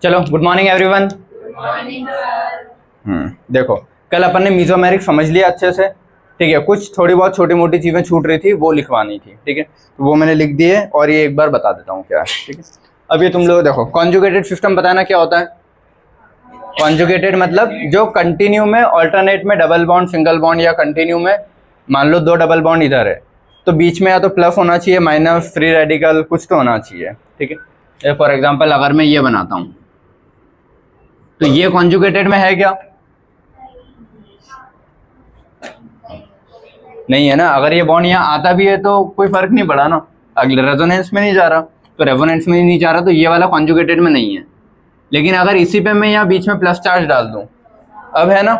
चलो good morning everyone. देखो कल अपन ने मीजोमेरिक समझ लिया अच्छे से, ठीक है। कुछ थोड़ी बहुत छोटी मोटी चीज़ें छूट रही थी वो लिखवानी थी, ठीक है। तो वो मैंने लिख दिए और ये एक बार बता देता हूँ क्या है, ठीक है। अब ये तुम लोग देखो कॉन्जुगेटेड सिस्टम बताना क्या होता है। कॉन्जुगेटेड मतलब जो कंटिन्यू में ऑल्टरनेट में डबल बॉन्ड सिंगल बॉन्ड या कंटिन्यू में मान लो दो डबल बॉन्ड इधर है तो बीच में या तो प्लस होना चाहिए माइनस फ्री रेडिकल कुछ तो होना चाहिए, ठीक है। फॉर एग्जांपल अगर मैं ये बनाता हूँ तो ये कॉन्जुगेटेड में है क्या? नहीं है ना। अगर ये बॉन्ड यहाँ आता भी है तो कोई फर्क नहीं पड़ा ना, अगले रेजोनेंस में नहीं जा रहा, तो रेजोनेंस में नहीं जा रहा तो ये वाला कॉन्जुगेटेड में नहीं है। लेकिन अगर इसी पे मैं यहाँ बीच में प्लस चार्ज डाल दूँ, अब है ना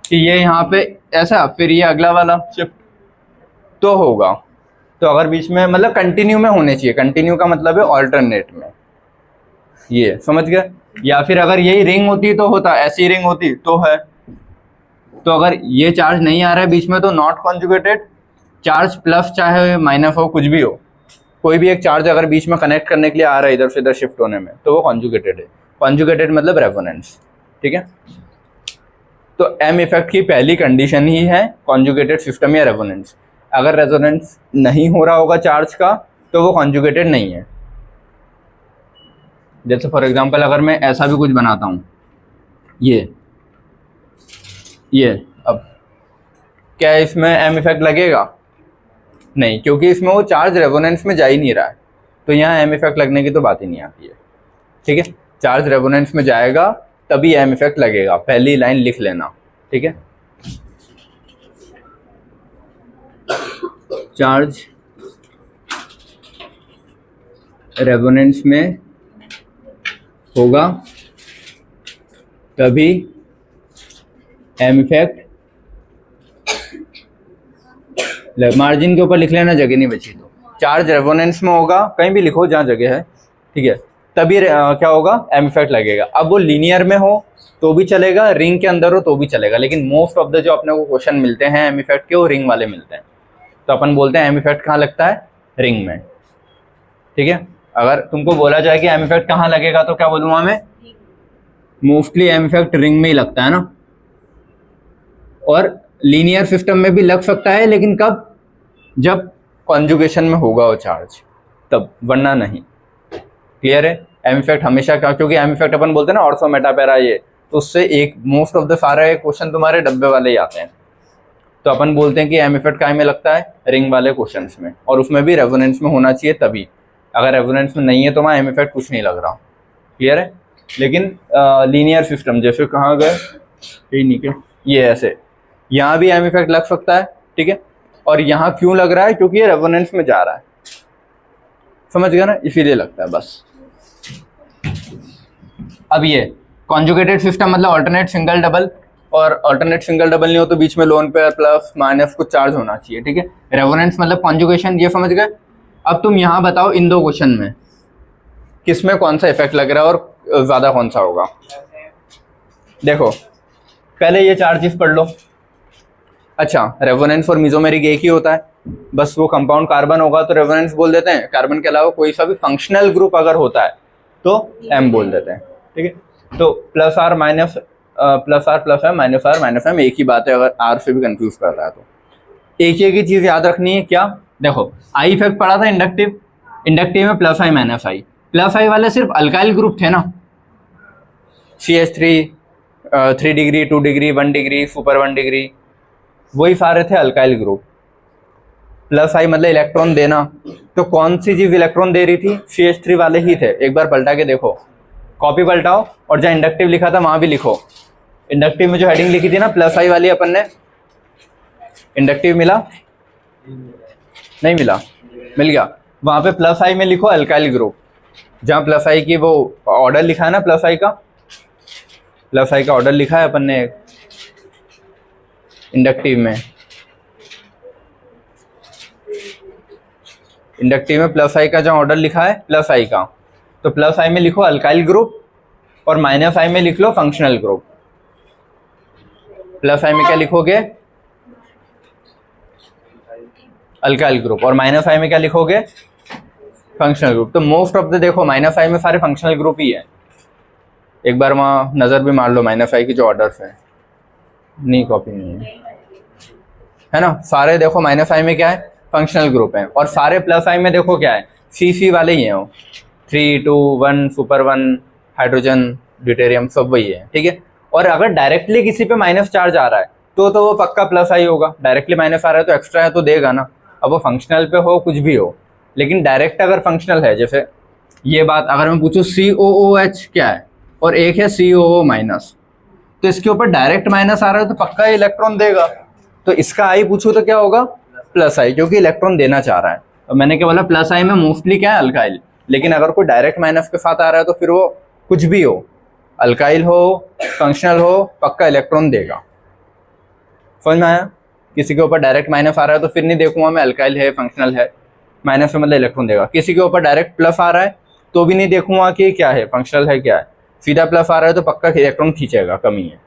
कि ये यहाँ पे ऐसा फिर ये अगला वाला शिफ्ट तो होगा। तो अगर बीच में मतलब कंटिन्यू में होने चाहिए, कंटिन्यू का मतलब है ऑल्टरनेट में, ये समझ गए। या फिर अगर यही रिंग होती तो होता, ऐसी रिंग होती तो है। तो अगर ये चार्ज नहीं आ रहा है बीच में तो नॉट कॉन्जुगेटेड। चार्ज प्लस चाहे माइनस हो कुछ भी हो, कोई भी एक चार्ज अगर बीच में कनेक्ट करने के लिए आ रहा है इधर से इधर शिफ्ट होने में तो वो कॉन्जुगेटेड है। कॉन्जुगेटेड मतलब रेजोनेंस, ठीक है। तो एम इफेक्ट की पहली कंडीशन ही है कॉन्जुगेटेड सिस्टम या रेजोनेंस। अगर रेजोनेंस नहीं हो रहा होगा चार्ज का तो वो कॉन्जुगेटेड नहीं है। जैसे फॉर एग्जांपल अगर मैं ऐसा भी कुछ बनाता हूँ, ये अब क्या इसमें एम इफेक्ट लगेगा? नहीं, क्योंकि इसमें वो चार्ज रेजोनेंस में जा ही नहीं रहा है, तो यहाँ एम इफेक्ट लगने की तो बात ही नहीं आती है, ठीक है। चार्ज रेजोनेंस में जाएगा तभी एम इफेक्ट लगेगा, पहली लाइन लिख लेना, ठीक है। चार्ज रेजोनेंस में होगा तभी एम इफेक्ट, मार्जिन के ऊपर लिख लेना जगह नहीं बची तो। चार्ज रेजोनेंस में होगा, कहीं भी लिखो जहाँ जगह है, ठीक है, तभी क्या होगा एम इफेक्ट लगेगा। अब वो लीनियर में हो तो भी चलेगा, रिंग के अंदर हो तो भी चलेगा, लेकिन मोस्ट ऑफ द जो अपने को क्वेश्चन मिलते हैं एम इफेक्ट के वो रिंग वाले मिलते हैं। तो अपन बोलते हैं एम इफेक्ट कहाँ लगता है? रिंग में, ठीक है। अगर तुमको बोला जाए कि एम इफेक्ट कहाँ लगेगा तो क्या बोलूँगा मैं? मोस्टली एम इफेक्ट रिंग में ही लगता है ना। और लीनियर सिस्टम में भी लग सकता है, लेकिन कब? जब कॉन्जुगेशन में होगा वो चार्ज तब, वरना नहीं। क्लियर है? एम इफेक्ट हमेशा क्या, क्योंकि एम इफेक्ट अपन बोलते हैं ना ऑर्थो मेटापेरा ये, तो उससे एक मोस्ट ऑफ द सारे क्वेश्चन तुम्हारे डब्बे वाले ही आते हैं। तो अपन बोलते हैं कि एम इफेक्ट कहाँ में लगता है? रिंग वाले क्वेश्चंस में, और उसमें भी रेजोनेंस में होना चाहिए तभी। अगर रेजोनेंस में नहीं है तो वहाँ एम इफेक्ट कुछ नहीं लग रहा। क्लियर है? लेकिन लीनियर सिस्टम जैसे कहाँ गए, यही नीचे, ये ऐसे, यहाँ भी एम इफेक्ट लग सकता है, ठीक है। और यहाँ क्यों लग रहा है? क्योंकि ये रेजोनेंस में जा रहा है, समझ गया ना, इसीलिए लगता है बस। अब ये कॉन्जुगेटेड सिस्टम मतलब ऑल्टरनेट सिंगल डबल, और ऑल्टरनेट सिंगल डबल नहीं हो तो बीच में लोन पेयर प्लस माइनस कुछ चार्ज होना चाहिए, ठीक है। रेजोनेंस मतलब कॉन्जुगेशन, ये समझ गए। अब तुम यहाँ बताओ इन दो क्वेश्चन में किसमें कौन सा इफेक्ट लग रहा है और ज़्यादा कौन सा होगा। देखो पहले ये चार्जेस पढ़ लो। अच्छा, रेजोनेंस और मीजोमेरिक एक ही होता है, बस वो कंपाउंड कार्बन होगा तो रेजोनेंस बोल देते हैं। कार्बन के अलावा कोई सा भी फंक्शनल ग्रुप अगर होता है तो एम बोल देते हैं, ठीक है। तो plus R minus plus M minus R minus M एक ही बात है, अगर आर से भी कंफ्यूज करता है तो। एक ही चीज़ याद रखनी है, क्या? देखो आई इफेक्ट पढ़ा था इंडक्टिव, इंडक्टिव में प्लस आई माइनस आई, प्लस आई वाले सिर्फ अल्काइल ग्रुप थे ना, CH3 3 degree 2 degree 1 degree super 1 degree, वही सारे थे अल्काइल ग्रुप। प्लस आई मतलब इलेक्ट्रॉन देना, तो कौन सी चीज इलेक्ट्रॉन दे रही थी? CH3 वाले ही थे। एक बार पलटा के देखो, कॉपी पलटाओ और जहाँ इंडक्टिव लिखा था वहां भी लिखो। इंडक्टिव में जो हेडिंग लिखी थी ना प्लस आई वाली, अपन ने इंडक्टिव मिला नहीं मिला? मिल गया। वहां पे प्लस आई में लिखो अल्काइल ग्रुप, जहाँ प्लस आई की वो ऑर्डर लिखा है ना, प्लस आई का ऑर्डर लिखा है अपन ने इंडक्टिव में। इंडक्टिव में प्लस आई का जहाँ ऑर्डर लिखा है प्लस आई का, तो प्लस आई में लिखो अल्काइल ग्रुप और माइनस आई में लिख लो फंक्शनल ग्रुप। प्लस आई में क्या लिखोगे? अल्काइल ग्रुप, और माइनस आई में क्या लिखोगे? Functional group. तो मोस्ट ऑफ द देखो माइनस आई में सारे फंक्शनल ग्रुप ही है, एक बार वहाँ नज़र भी मार लो -i की जो ऑर्डर्स है, नहीं कॉपी नहीं है ना। सारे देखो -i में क्या है, फंक्शनल ग्रुप है, और सारे +i में देखो क्या है, CC वाले ही हैं वो, 3 2 1 सुपर 1 हाइड्रोजन ड्यूटेरियम सब वही है, ठीक है। और अगर डायरेक्टली किसी पे माइनस चार्ज आ रहा है तो वो पक्का +i होगा, डायरेक्टली माइनस आ रहा है तो एक्स्ट्रा है तो देगा ना, अब वो फंक्शनल पे हो कुछ भी हो। लेकिन डायरेक्ट अगर फंक्शनल है, जैसे ये बात अगर मैं पूछूं COOH क्या है और एक है COO-, तो इसके ऊपर डायरेक्ट माइनस आ रहा है तो पक्का इलेक्ट्रॉन देगा। तो इसका I पूछूं तो क्या होगा, +i, क्योंकि इलेक्ट्रॉन देना चाह रहा है। और मैंने क्या बोला, +i में मोस्टली क्या है, अल्काइल। लेकिन अगर कोई डायरेक्ट माइनस के साथ आ रहा है तो फिर वो कुछ भी हो, अल्काइल हो फंक्शनल हो, पक्का इलेक्ट्रॉन देगा। समझ में आया? किसी के ऊपर डायरेक्ट माइनस आ रहा है तो फिर नहीं देखूंगा मैं अल्काइल है फंक्शनल है, माइनस में मतलब इलेक्ट्रॉन देगा। किसी के ऊपर डायरेक्ट प्लस आ रहा है तो भी नहीं देखूंगा कि क्या है, फंक्शनल है क्या है, सीधा प्लस आ रहा है तो पक्का इलेक्ट्रॉन खींचेगा, कमी है।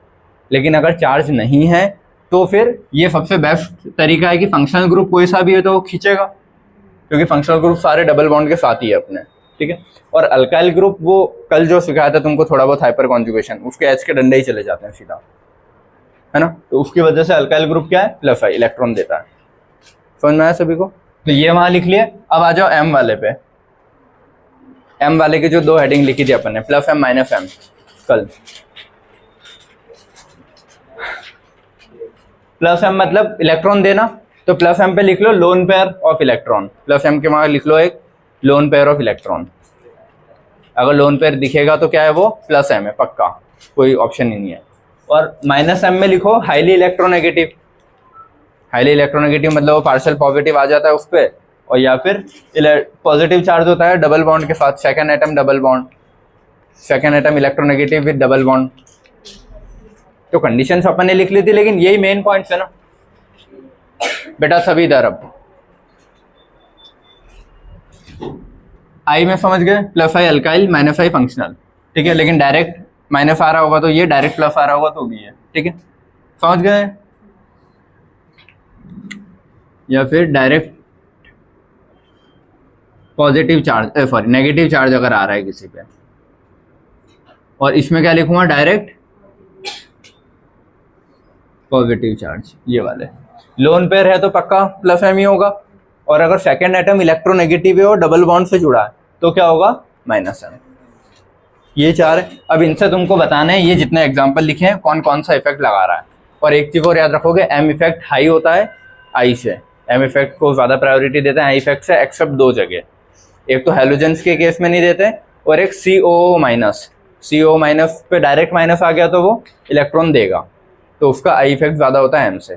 लेकिन अगर चार्ज नहीं है तो फिर ये सबसे बेस्ट तरीका है कि फंक्शनल ग्रुप कोई सा भी है तो वो खींचेगा, क्योंकि फंक्शनल ग्रुप सारे डबल बॉन्ड के साथ ही है अपने, ठीक है। और अल्काइल ग्रुप वो कल जो सिखाया था तुमको थोड़ा बहुत हाइपर कॉन्जुगेशन, उसके एच के डंडे ही चले जाते हैं सीधा, है ना। तो उसकी वजह से अल्काइल ग्रुप क्या है, +i, इलेक्ट्रॉन देता है। समझ में आया सभी को? तो ये वहां लिख लिए। अब आ जाओ M वाले पे। M वाले के जो दो हेडिंग लिखी थी अपन ने, +m -m कल। +m मतलब इलेक्ट्रॉन देना, तो +m पे लिख लो lone pair of electron, +m के वहां लिख लो एक लोन पेयर ऑफ इलेक्ट्रॉन। अगर लोन पेयर दिखेगा तो क्या है वो, +m है पक्का, कोई ऑप्शन ही नहीं है। और -m में लिखो हाईली इलेक्ट्रोनेगेटिव। हाईली इलेक्ट्रोनेगेटिव मतलब वो पार्शियल पॉजिटिव आ जाता है उस पर, और या फिर पॉजिटिव चार्ज होता है डबल बॉन्ड के साथ, second atom double bond, second atom electronegative with double bond. तो कंडीशंस अपन ने लिख ली थी, लेकिन यही मेन पॉइंट्स है ना बेटा सभी इधर। अब I में समझ गए, +i अल्काइल -i फंक्शनल, ठीक है। लेकिन डायरेक्ट माइनस आ रहा होगा तो ये, डायरेक्ट प्लस आ रहा होगा तो भी है, ठीक है। समझ गए? या फिर direct positive charge, sorry negative charge अगर आ रहा है किसी पे, और इसमें क्या लिखूंगा, डायरेक्ट पॉजिटिव चार्ज, ये वाले। लोन पेयर है तो पक्का +m ही होगा, और अगर सेकेंड एटम इलेक्ट्रोनेगेटिव है और डबल बॉन्ड से जुड़ा है तो क्या होगा, -m। ये चार है। अब इनसे तुमको बताना है ये जितने एग्जाम्पल लिखे हैं कौन कौन सा इफेक्ट लगा रहा है। और एक चीज और याद रखोगे, m इफेक्ट हाई होता है I से, m इफेक्ट को ज्यादा प्रायोरिटी देते हैं I इफेक्ट से, एक्सेप्ट दो जगह, एक तो हेलोजेंस के केस में नहीं देते, और एक CO- पे डायरेक्ट माइनस आ गया तो वो इलेक्ट्रॉन देगा, तो उसका I इफेक्ट ज्यादा होता है M से,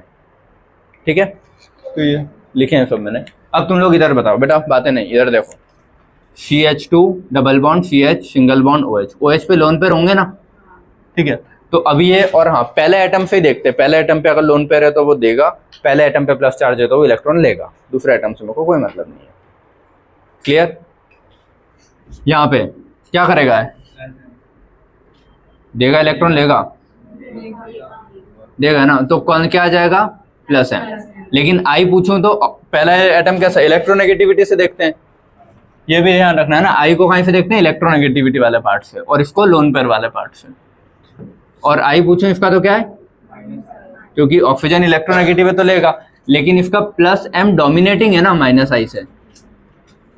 ठीक है। तो ये लिखे हैं सब मैंने। अब तुम लोग इधर बताओ बेटा, बातें नहीं, इधर देखो, CH2 double bond CH single bond OH, OH पे लोन पेयर होंगे ना, ठीक है। तो अभी ये, और हाँ पहले एटम से ही देखते हैं, पहले एटम पे अगर लोन पेयर है तो वो देगा, पहले एटम पे प्लस चार्ज है तो वो इलेक्ट्रॉन लेगा, दूसरे एटम से मेरे को कोई मतलब नहीं है। क्लियर? यहाँ पे क्या करेगा, देगा इलेक्ट्रॉन, देगा ना, तो कौन क्या आ जाएगा, +m। लेकिन I पूछूं तो पहला एटम कैसा, इलेक्ट्रोनेगेटिविटी से देखते हैं, ये भी ध्यान रखना है ना, I को कहीं से देखते हैं, इलेक्ट्रोनेगेटिविटी वाले पार्ट से, और इसको लोन पेयर वाले पार्ट से। और I पूछूं इसका तो क्या है, क्योंकि ऑक्सीजन इलेक्ट्रोनेगेटिव है तो लेगा, लेकिन इसका +m डोमिनेटिंग है ना -I से,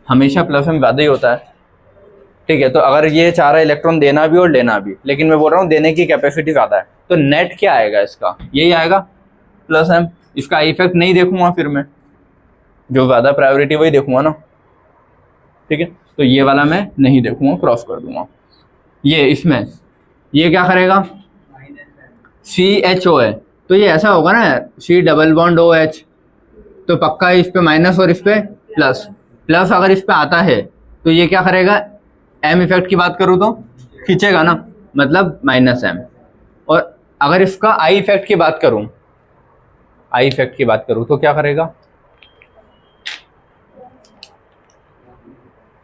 हमेशा +m ज्यादा ही होता है, ठीक है। तो अगर ये चाह रहा है इलेक्ट्रॉन देना भी और लेना भी, लेकिन मैं बोल रहा हूँ देने की कैपेसिटी ज्यादा है, तो नेट क्या आएगा इसका, यही आएगा +m। इसका आई इफेक्ट नहीं देखूंगा, फिर मैं जो ज्यादा प्रायोरिटी वही देखूंगा ना, ठीक है। तो ये वाला मैं नहीं देखूंगा, क्रॉस कर दूंगा। ये इसमें ये क्या करेगा, CHO है तो ये ऐसा होगा ना, C डबल बॉन्ड OH, तो पक्का इस पे माइनस और इस पे प्लस, प्लस अगर इस पे आता है तो ये क्या करेगा, M इफेक्ट की बात करूँ तो खींचेगा ना, मतलब -m। और अगर इसका I इफेक्ट की बात करूँ, I इफेक्ट की बात करूँ तो क्या करेगा,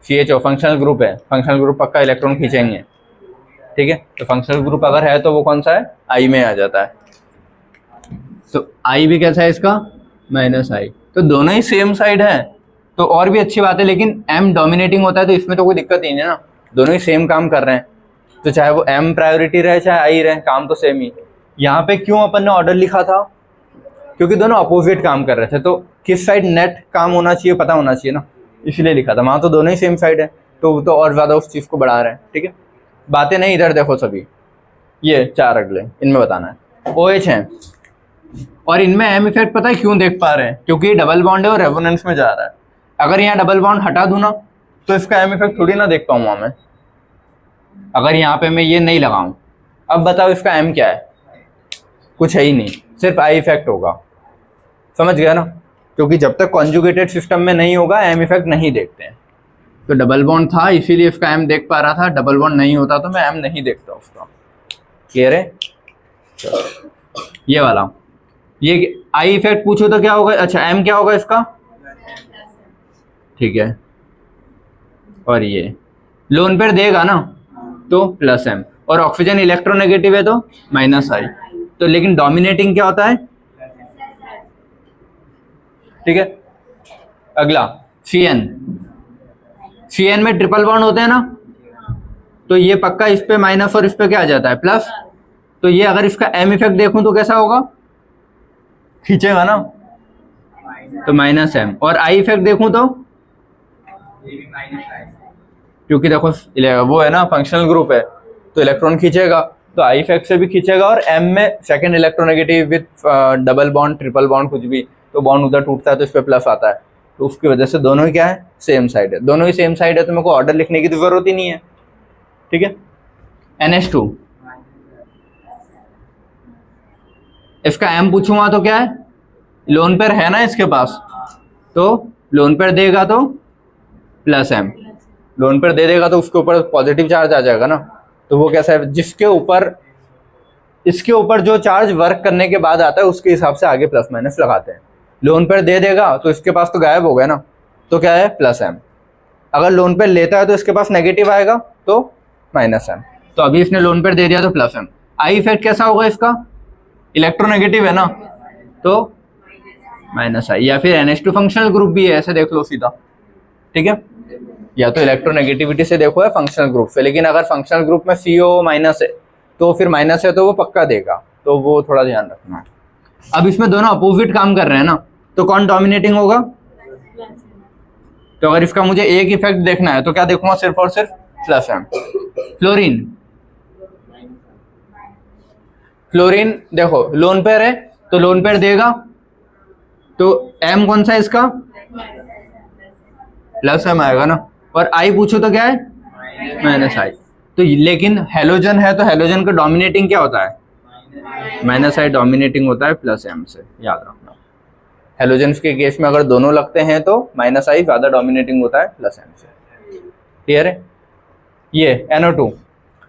CHO फंक्शनल ग्रुप है, फंक्शनल ग्रुप पक्का इलेक्ट्रॉन खींचेंगे, ठीक है। तो फंक्शनल ग्रुप अगर है तो वो कौन सा है, I में आ जाता है। तो I भी कैसा है इसका, -I, तो दोनों ही सेम साइड है तो और भी अच्छी बात है। लेकिन M डोमिनेटिंग होता है तो इसमें तो कोई दिक्कत ही नहीं है ना, दोनों ही सेम काम कर रहे हैं, तो चाहे वो M प्रायोरिटी रहे चाहे आई रहे, काम तो सेम ही। यहाँ पे क्यों अपन ने ऑर्डर लिखा था? क्योंकि दोनों अपोजिट काम कर रहे थे, तो किस साइड नेट काम होना चाहिए पता होना चाहिए ना, इसलिए लिखा था। वहाँ तो दोनों ही सेम साइड है, तो और ज़्यादा उस चीज़ को बढ़ा रहे हैं। ठीक है, बातें नहीं इधर देखो सभी, ये 4 अगले इनमें बताना है। OH है और इनमें M इफेक्ट पता है क्यों देख पा रहे हैं? क्योंकि डबल बॉन्ड है और रेजोनेंस में जा रहा है। अगर यहाँ डबल बॉन्ड हटा दूँ ना तो इसका M इफेक्ट थोड़ी ना देख पाऊंगा मैं, अगर यहाँ पे मैं ये नहीं लगाऊं। अब बताओ इसका M क्या है? कुछ है ही नहीं, सिर्फ I इफेक्ट होगा। समझ गया ना? क्योंकि जब तक कॉन्जुगेटेड सिस्टम में नहीं होगा M इफेक्ट नहीं देखते हैं। तो डबल बॉन्ड था इसीलिए इसका M देख पा रहा था, डबल बॉन्ड नहीं होता तो मैं M नहीं देखता उसका। क्लियर है? ये वाला, ये I इफेक्ट पूछो तो क्या होगा? अच्छा M क्या होगा इसका? ठीक है, और ये लोन पेयर देगा ना तो प्लस M, और ऑक्सीजन इलेक्ट्रोनेगेटिव है तो माइनस I। तो लेकिन डोमिनेटिंग क्या होता है? ठीक है, अगला CN। CN में ट्रिपल बॉन्ड होते हैं ना, तो ये पक्का इस पे माइनस और इस पे क्या आ जाता है? प्लस। तो ये अगर इसका M इफेक्ट देखूं तो कैसा होगा? खींचेगा ना, तो माइनस M। और I इफेक्ट देखूं तो क्योंकि देखो वो है ना फंक्शनल ग्रुप है तो इलेक्ट्रॉन खींचेगा, तो I इफेक्ट से भी खींचेगा। और M में second electronegative with double bond triple bond कुछ भी, तो बॉन्ड उधर टूटता है तो इस पे प्लस आता है, तो उसकी वजह से दोनों ही क्या है? सेम साइड है। दोनों ही सेम साइड है तो मेरे को ऑर्डर लिखने की तो जरूरत ही नहीं है। ठीक है, NH2 इसका M पूछूंगा तो क्या है? लोन पेयर है ना इसके पास, तो लोन पेयर देगा तो प्लस M। लोन पेयर दे देगा तो उसके ऊपर पॉजिटिव चार्ज आ जाएगा ना, तो वो कैसा है? जिसके ऊपर इसके ऊपर जो चार्ज वर्क करने के बाद आता है उसके हिसाब से आगे प्लस माइनस लगाते हैं। लोन पेयर दे देगा तो इसके पास तो गायब हो गया ना, तो क्या है? Plus M। अगर लोन पेयर लेता है तो इसके पास नेगेटिव आएगा तो माइनस M। तो अभी इसने लोन पेयर दे दिया तो प्लस M। I इफेक्ट कैसा होगा इसका? इलेक्ट्रोनेगेटिव है ना, तो माइनस I। या फिर NH2 फंक्शनल ग्रुप भी है, ऐसे देख लो सीधा। ठीक है, या तो इलेक्ट्रोनेगेटिविटी से देखो है फंक्शनल ग्रुप से, लेकिन अगर फंक्शनल ग्रुप में CO माइनस है तो फिर माइनस है तो वो पक्का देगा, तो वो थोड़ा ध्यान रखना है। अब इसमें दोनों अपोजिट काम कर रहे हैं ना, तो कौन डोमिनेटिंग होगा? तो अगर इसका मुझे एक इफेक्ट देखना है तो क्या देखूंगा? सिर्फ और सिर्फ प्लस M। फ्लोरीन, फ्लोरीन देखो लोन पेयर है तो लोन पेयर देगा, तो M कौन सा है इसका? प्लस M आएगा ना। और I पूछो तो क्या है? Minus I। तो लेकिन हेलोजन है तो हेलोजन का डोमिनेटिंग क्या होता है? माइनस I डोमिनेटिंग होता है प्लस M से, याद रखना। हेलोजन के केस में अगर दोनों लगते हैं तो माइनस I ज्यादा डोमिनेटिंग होता है प्लस M से। क्लियर है? ये NO2,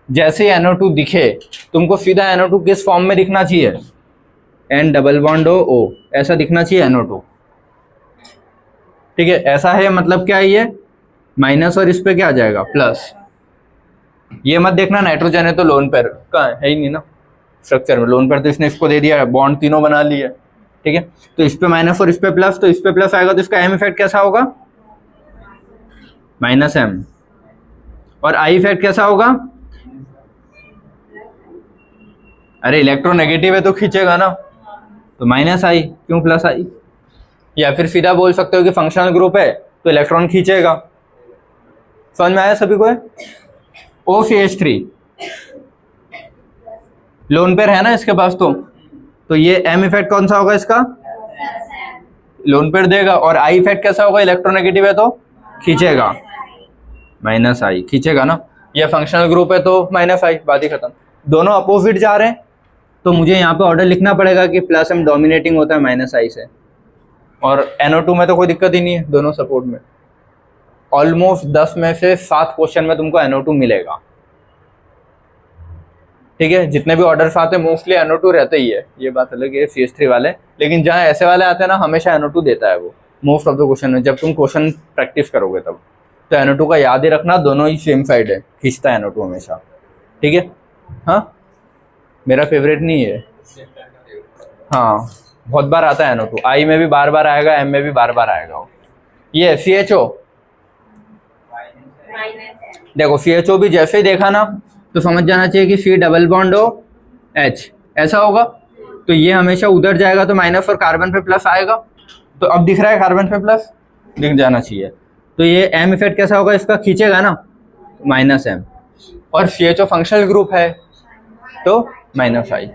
जैसे ही NO2 दिखे तुमको सीधा NO2 किस फॉर्म में दिखना चाहिए? N डबल बॉन्ड O, ऐसा दिखना चाहिए NO2। ठीक है, ऐसा है मतलब क्या है? ये माइनस और इस पे क्या आ जाएगा? प्लस। ये मत देखना नाइट्रोजन है तो लोन पेयर का है ही नहीं ना स्ट्रक्चर में। लोन पेयर तो इसने इसको दे दिया, बॉन्ड तीनों बना लिए। ठीक है, तो इस पे माइनस और इस पे प्लस, तो इस पे प्लस आएगा तो इसका M इफेक्ट कैसा होगा? Minus M। और I इफेक्ट कैसा होगा? अरे इलेक्ट्रोनेगेटिव है तो खींचेगा ना, तो माइनस I। क्यों प्लस I? या फिर सीधा बोल सकते हो कि फंक्शनल ग्रुप है तो इलेक्ट्रॉन खींचेगा। समझ में आया सभी को? OCH3 लोन पेयर है ना इसके पास, तो ये M इफेक्ट कौन सा होगा इसका? लोन पेयर देगा। और I इफेक्ट कैसा होगा? इलेक्ट्रोनेगेटिव है तो खींचेगा, माइनस I खींचेगा ना। ये फंक्शनल ग्रुप है तो माइनस I, बात ही खत्म। दोनों अपोजिट जा रहे हैं तो मुझे यहाँ पे ऑर्डर लिखना पड़ेगा कि प्लस M डोमिनेटिंग होता है माइनस I से। और NO2 में तो कोई दिक्कत ही नहीं है, दोनों सपोर्ट में। ऑलमोस्ट 10 में से 7 क्वेश्चन में तुमको NO2 मिलेगा। ठीक है, जितने भी ऑर्डर्स आते हैं मोस्टली NO2 रहते ही है, ये बात अलग है CH3 वाले। लेकिन जहाँ ऐसे वाले आते हैं ना, हमेशा NO2 देता है वो मोस्ट ऑफ द क्वेश्चन में, जब तुम क्वेश्चन प्रैक्टिस करोगे तब। तो NO2 का याद ही रखना, दोनों ही सेम साइड है, खींचता है NO2 हमेशा। ठीक है, हाँ मेरा फेवरेट नहीं है। हाँ बहुत बार आता है NO2, I में भी बार बार आएगा, M में भी बार बार आएगा। ये CHO देखो, CHO भी जैसे ही देखा ना तो समझ जाना चाहिए कि C double bond O H, ऐसा होगा। तो ये हमेशा उधर जाएगा तो माइनस और कार्बन पे प्लस आएगा। तो अब दिख रहा है कार्बन पे प्लस, दिख जाना चाहिए। तो ये M इफेक्ट कैसा होगा, इसका खींचेगा ना, माइनस M, और CHO फंक्शनल ग्रुप है तो -I।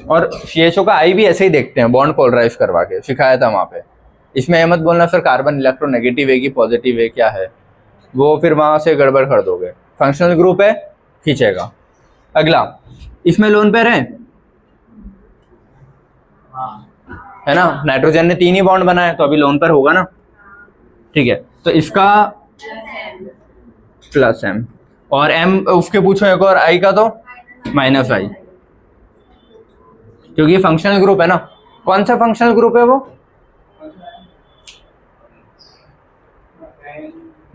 और CHO का I भी ऐसे ही देखते हैं, बॉन्ड पोलराइज करवा के सिखाया था वहाँ पे। इसमें ये मत बोलना सर कार्बन इलेक्ट्रोनेगेटिव है कि पॉजिटिव है, क्या है वो, फिर वहाँ से गड़बड़ कर दोगे। फंक्शनल ग्रुप है, खींचेगा। अगला, इसमें लोन पेयर है ना, नाइट्रोजन ने 3 ही बॉन्ड बनाए तो अभी लोन पेयर होगा ना, ठीक है। तो इसका +M, और M उसके पूछो एक और I का तो -I, क्योंकि फंक्शनल ग्रुप है ना। कौन सा फंक्शनल ग्रुप है वो,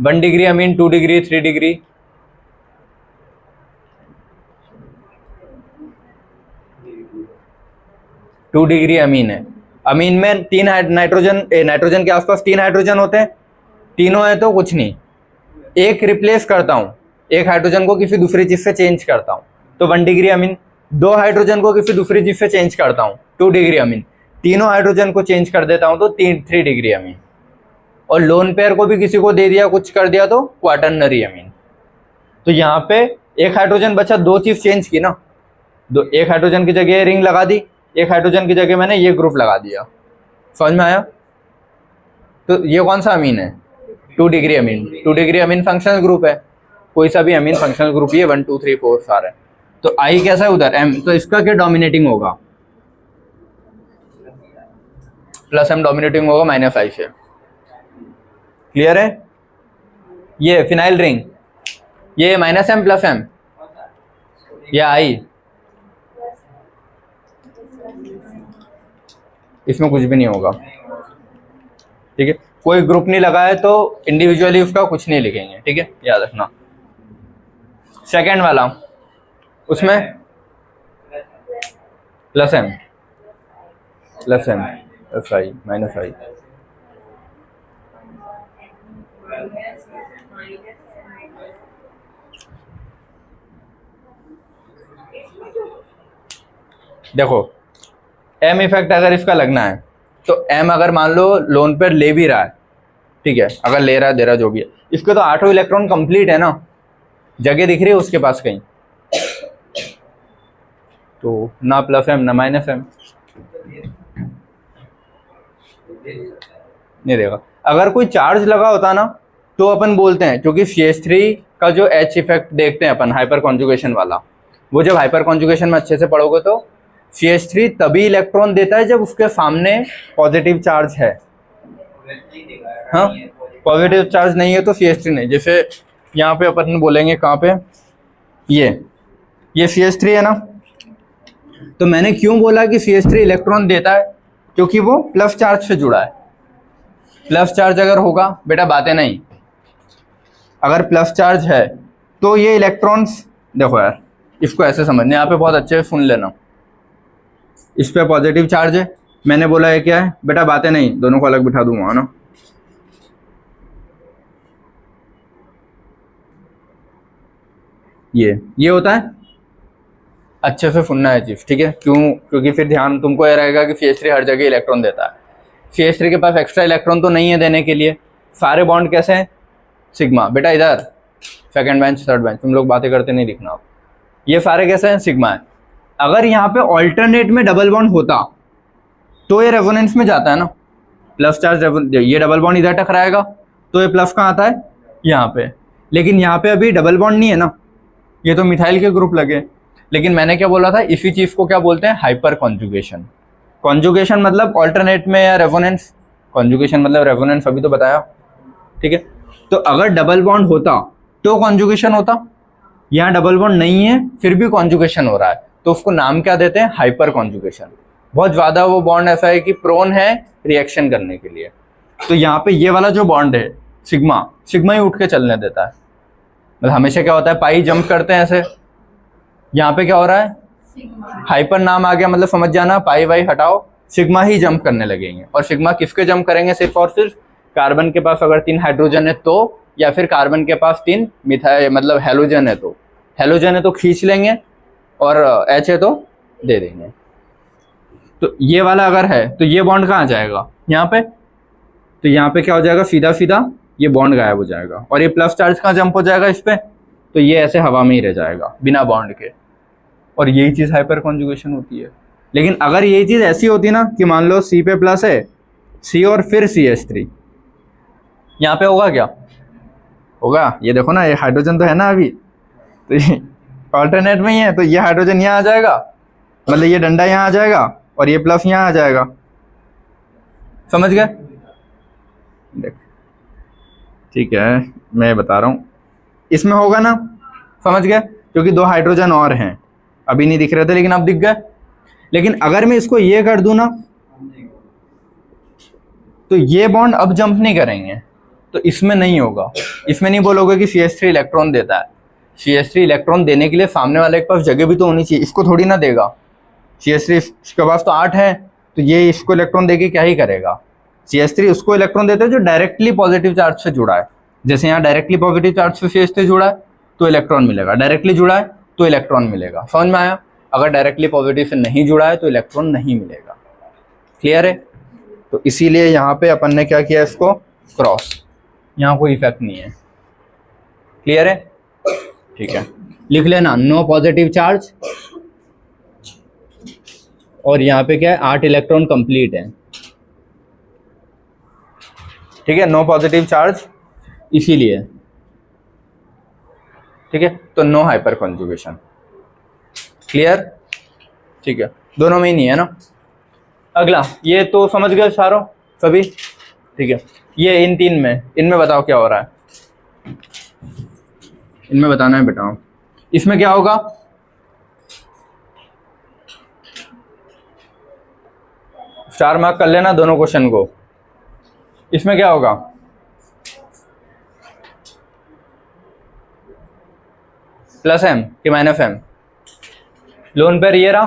1 degree amine, 2 degree, 3 degree, two degree amine है। अमीन में 3 नाइट्रोजन, नाइट्रोजन के आसपास 3 हाइड्रोजन होते हैं, तीनों है तो कुछ नहीं, एक रिप्लेस करता हूँ, एक हाइड्रोजन को किसी दूसरी चीज से चेंज करता हूँ तो 1 डिग्री अमीन। 2 हाइड्रोजन को किसी दूसरी चीज से चेंज करता हूँ, 2 डिग्री अमीन। तीनों हाइड्रोजन को चेंज कर देता हूँ तो 3 डिग्री अमीन। और लोन पेयर को भी किसी को दे दिया, कुछ कर दिया तो क्वाटर्नरी अमीन। तो यहाँ पे एक हाइड्रोजन बचा, 2 चीज चेंज की ना, एक हाइड्रोजन की जगह रिंग लगा दी, एक हाइड्रोजन की जगह मैंने ये ग्रुप लगा दिया। समझ में आया। तो ये कौन सा अमीन है, 2 degree amine. 2 degree amine functional group है, कोई सा भी अमीन फंक्शनल ग्रुप, ये 1 2 3 4 सारे। तो आई कैसा है उधर, M, तो इसका क्या डोमिनेटिंग होगा, +M डोमिनेटिंग होगा -I से। क्लियर है। ये फिनाइल रिंग, ये -M +M, या I, इसमें कुछ भी नहीं होगा, ठीक है। कोई ग्रुप नहीं लगा है तो इंडिविजुअली उसका कुछ नहीं लिखेंगे, ठीक है, याद रखना। सेकंड वाला, उसमें +M I -I, देखो M इफेक्ट अगर इसका लगना है तो M अगर मान लो लोन पेयर ले भी रहा है, ठीक है, अगर ले रहा है, दे रहा, जो भी है, इसके तो 8 इलेक्ट्रॉन कंप्लीट है ना, जगह दिख रही है उसके पास कहीं, तो ना +M ना -M, नहीं देगा। अगर कोई चार्ज लगा होता ना तो अपन बोलते हैं, क्योंकि CH3 का जो H इफेक्ट देखते हैं अपन हाइपर कॉन्जुगेशन वाला, वो जब हाइपर कॉन्जुगेशन में अच्छे से पढ़ोगे तो CH3 तभी इलेक्ट्रॉन देता है जब उसके सामने पॉजिटिव चार्ज है। हाँ, पॉजिटिव चार्ज नहीं है तो CH3 नहीं। जैसे यहाँ पे अपन बोलेंगे, कहाँ पे, ये CH3 है ना, तो मैंने क्यों बोला कि CH3 इलेक्ट्रॉन देता है, क्योंकि वो प्लस चार्ज से जुड़ा है। प्लस चार्ज अगर होगा, बेटा बातें नहीं, अगर प्लस चार्ज है तो ये इलेक्ट्रॉन्स, देखो यार इसको ऐसे समझने, यहाँ पे बहुत अच्छे से सुन लेना, इस पे पॉजिटिव चार्ज है, मैंने बोला है क्या है, बेटा बातें नहीं, दोनों को अलग बिठा दूंगा ना। ये होता है, अच्छे से सुनना है चीज, ठीक है। क्यों, क्योंकि फिर ध्यान तुमको ये रहेगा कि CH3 हर जगह इलेक्ट्रॉन देता है। CH3 के पास एक्स्ट्रा इलेक्ट्रॉन तो नहीं है देने के लिए। सारे बॉन्ड कैसे हैं, सिग्मा। बेटा इधर सेकंड बेंच, थर्ड बेंच, तुम लोग बातें करते नहीं दिखना। ये सारे कैसे हैं, सिग्मा है। अगर यहाँ पे ऑल्टरनेट में डबल बॉन्ड होता तो ये रेजोनेंस में जाता है ना, प्लस चार्ज, ये डबल बॉन्ड इधर टकराएगा तो ये प्लस कहाँ आता है, यहाँ पे। लेकिन यहाँ पे अभी डबल बॉन्ड नहीं है ना, ये तो मिथाइल के ग्रुप लगे। लेकिन मैंने क्या बोला था, इसी चीज को क्या बोलते हैं, हाइपर कॉन्जुगेशन। कॉन्जुगेशन मतलब ऑल्टरनेट में या रेजोनेंस, कॉन्जुगेशन मतलब रेजोनेंस, अभी तो बताया, ठीक है। तो अगर डबल बॉन्ड होता तो कॉन्जुगेशन होता, यहाँ डबल बॉन्ड नहीं है फिर भी कॉन्जुगेशन हो रहा है, तो उसको नाम क्या देते हैं, हाइपर कॉन्जुगेशन। बहुत ज्यादा वो बॉन्ड ऐसा है कि प्रोन है रिएक्शन करने के लिए। तो यहाँ पे ये वाला जो बॉन्ड है सिग्मा, सिग्मा ही उठ के चलने देता है। मतलब हमेशा क्या होता है, पाई जंप करते हैं ऐसे, यहाँ पे क्या हो रहा है, हाइपर नाम आ गया, मतलब समझ जाना, पाई वाई हटाओ, सिग्मा ही जंप करने लगेंगे। और सिग्मा किसके जंप करेंगे, सिर्फ और सिर्फ कार्बन के पास अगर 3 हाइड्रोजन है तो या फिर कार्बन के पास 3 मिथाइल मतलब हेलोजन है तो खींच लेंगे, और H है तो दे देंगे। तो ये वाला अगर है तो ये बॉन्ड कहाँ जाएगा, यहाँ पे। तो यहाँ पे क्या हो जाएगा, सीधा सीधा ये बॉन्ड गायब हो जाएगा, और ये प्लस चार्ज कहाँ जंप हो जाएगा इस पे, तो ये ऐसे हवा में ही रह जाएगा बिना बॉन्ड के। और यही चीज़ हाइपर कॉन्जुगेशन होती है। लेकिन अगर यही चीज़ ऐसी होती ना कि मान लो C पे प्लस है, C और फिर CH3, यहाँ पे होगा क्या, होगा ये देखो ना, ये हाइड्रोजन तो है ना अभी, तो ये ऑल्टरनेट में ही है, तो ये हाइड्रोजन यहाँ आ जाएगा, मतलब ये डंडा यहाँ आ जाएगा और ये प्लस यहाँ आ जाएगा। समझ गए? देख ठीक है, मैं बता रहा हूँ, इसमें होगा ना, समझ गए, क्योंकि 2 हाइड्रोजन और हैं, अभी नहीं दिख रहे थे लेकिन अब दिख गए। लेकिन अगर मैं इसको ये कर दूं ना, तो ये बॉन्ड अब जंप नहीं करेंगे, तो इसमें नहीं होगा। इसमें नहीं बोलोगे कि CH3 इलेक्ट्रॉन देता है। CH3 इलेक्ट्रॉन देने के लिए सामने वाले के पास जगह भी तो होनी चाहिए, इसको थोड़ी ना देगा। CH3 इसके पास तो 8 है, तो ये इसको इलेक्ट्रॉन देके क्या ही करेगा। CH3 उसको इलेक्ट्रॉन देते हैं जो डायरेक्टली पॉजिटिव चार्ज से जुड़ा है। जैसे यहाँ डायरेक्टली पॉजिटिव चार्ज से CH3 जुड़ा है तो इलेक्ट्रॉन मिलेगा, डायरेक्टली जुड़ा है तो इलेक्ट्रॉन मिलेगा। समझ में आया? अगर डायरेक्टली पॉजिटिव से नहीं जुड़ा है तो इलेक्ट्रॉन नहीं मिलेगा। क्लियर है? तो इसीलिए यहाँ पे अपन ने क्या किया, इसको क्रॉस, यहाँ कोई इफेक्ट नहीं है। क्लियर है? ठीक है, लिख लेना नो पॉजिटिव चार्ज, और यहाँ पे क्या है, 8 इलेक्ट्रॉन कंप्लीट है। ठीक है, नो पॉजिटिव चार्ज इसीलिए। ठीक है, तो नो हाइपर कॉन्जुगेशन। क्लियर? ठीक है, दोनों में ही नहीं है ना। अगला, ये तो समझ गए सारों सभी। ठीक है, ये इन 3 में, इनमें बताओ क्या हो रहा है, इनमें बताना है बेटा। इसमें क्या होगा, स्टार मार्क कर लेना दोनों क्वेश्चन को। इसमें क्या होगा, प्लस M कि माइनस M, लोन पेयर ये रहा।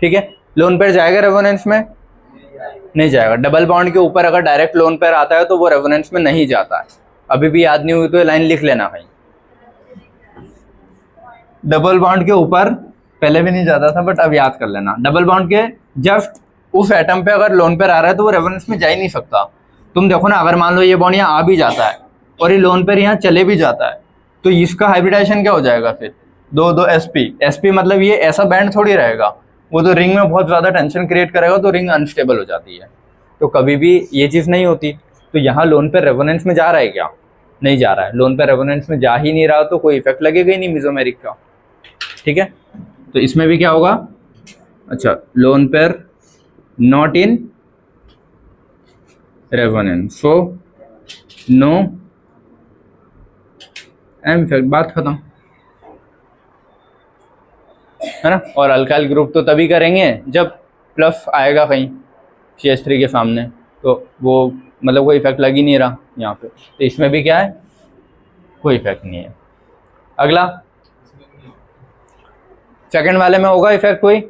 ठीक है, लोन पेयर जाएगा रेजोनेंस में, नहीं जाएगा। डबल बॉन्ड के ऊपर अगर डायरेक्ट लोन पेयर आता है तो वो रेजोनेंस में नहीं जाता है। अभी भी याद नहीं हुई तो ये लाइन लिख लेना भाई, डबल बॉन्ड के ऊपर पहले भी नहीं जाता था बट अब याद कर लेना। डबल बॉन्ड के जस्ट उस एटम पे अगर लोन पेयर आ रहा है तो वो रेजोनेंस में जा ही नहीं सकता। तुम देखो ना, अगर मान लो ये बॉन्ड यहाँ आ भी जाता है और ये लोन पेयर यहाँ चले भी जाता है तो इसका हाइब्रिडाइजेशन क्या हो जाएगा फिर, 2 sp मतलब ये ऐसा बैंड थोड़ी रहेगा, वो तो रिंग में बहुत ज़्यादा टेंशन क्रिएट करेगा तो रिंग अनस्टेबल हो जाती है। तो कभी भी ये चीज़ नहीं होती। तो यहाँ लोन पेयर रेजोनेंस में जा रहा है क्या, नहीं जा रहा है। लोन पेयर रेजोनेंस में जा ही नहीं रहा तो कोई इफेक्ट लगेगा ही नहीं मेसोमेरिक का। ठीक है, तो इसमें भी क्या होगा, अच्छा lone pair not in resonance, so no M effect, बात खत्म है ना। और अल्काइल ग्रुप तो तभी करेंगे जब प्लस आएगा कहीं CH3 के सामने, तो वो मतलब कोई इफेक्ट लग ही नहीं रहा यहाँ पे। तो इसमें भी क्या है, कोई इफेक्ट नहीं है। अगला, सेकंड वाले में होगा इफेक्ट कोई,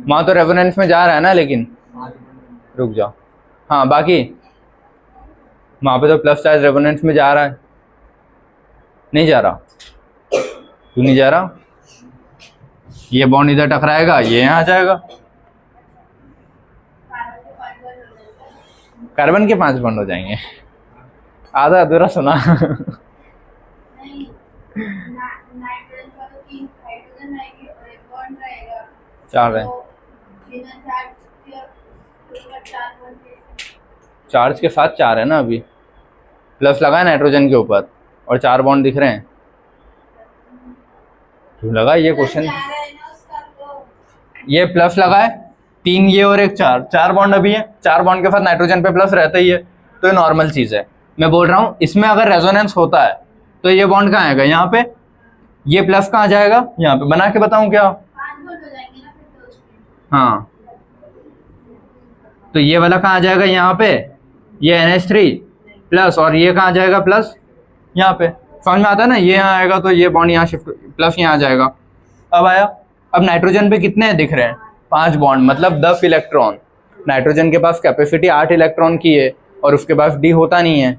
वहाँ तो रेजोनेंस में जा रहा है ना, लेकिन रुक जाओ, हाँ बाकी वहाँ पे तो प्लस चार्ज रेजोनेंस में जा रहा है, नहीं जा रहा। क्यों नहीं जा रहा, ये बॉन्ड इधर टकराएगा, ये यहाँ आ जाएगा। कार्बन के 5 बॉन्ड हो जाएंगे, आधा अधूरा सुना। 4 है, चार्ज के साथ 4 है ना, अभी प्लस लगा है नाइट्रोजन के ऊपर और 4 बॉन्ड दिख रहे हैं। क्यों लगा ये क्वेश्चन, ये प्लस लगा है, 3 ये और 1 4 बॉन्ड अभी है, 4 बॉन्ड के साथ नाइट्रोजन पे प्लस रहता ही है, तो ये नॉर्मल चीज़ है। मैं बोल रहा हूँ इसमें अगर रेजोनेंस होता है तो ये बॉन्ड कहाँ आएगा, यहाँ पे, ये प्लस कहाँ जाएगा, यहाँ पे। बना के बताऊँ क्या, हाँ तो ये वाला कहाँ आ जाएगा, यहाँ पे, ये NH3 प्लस, और ये कहाँ जाएगा प्लस, यहाँ पे। समझ में आता है ना, ये यहाँ आएगा तो ये बॉन्ड यहाँ शिफ्ट, प्लस यहाँ आ जाएगा। अब आया, अब नाइट्रोजन पे कितने दिख रहे हैं, 5 बॉन्ड, मतलब 10 इलेक्ट्रॉन। नाइट्रोजन के पास कैपेसिटी 8 इलेक्ट्रॉन की है और उसके पास D होता नहीं है,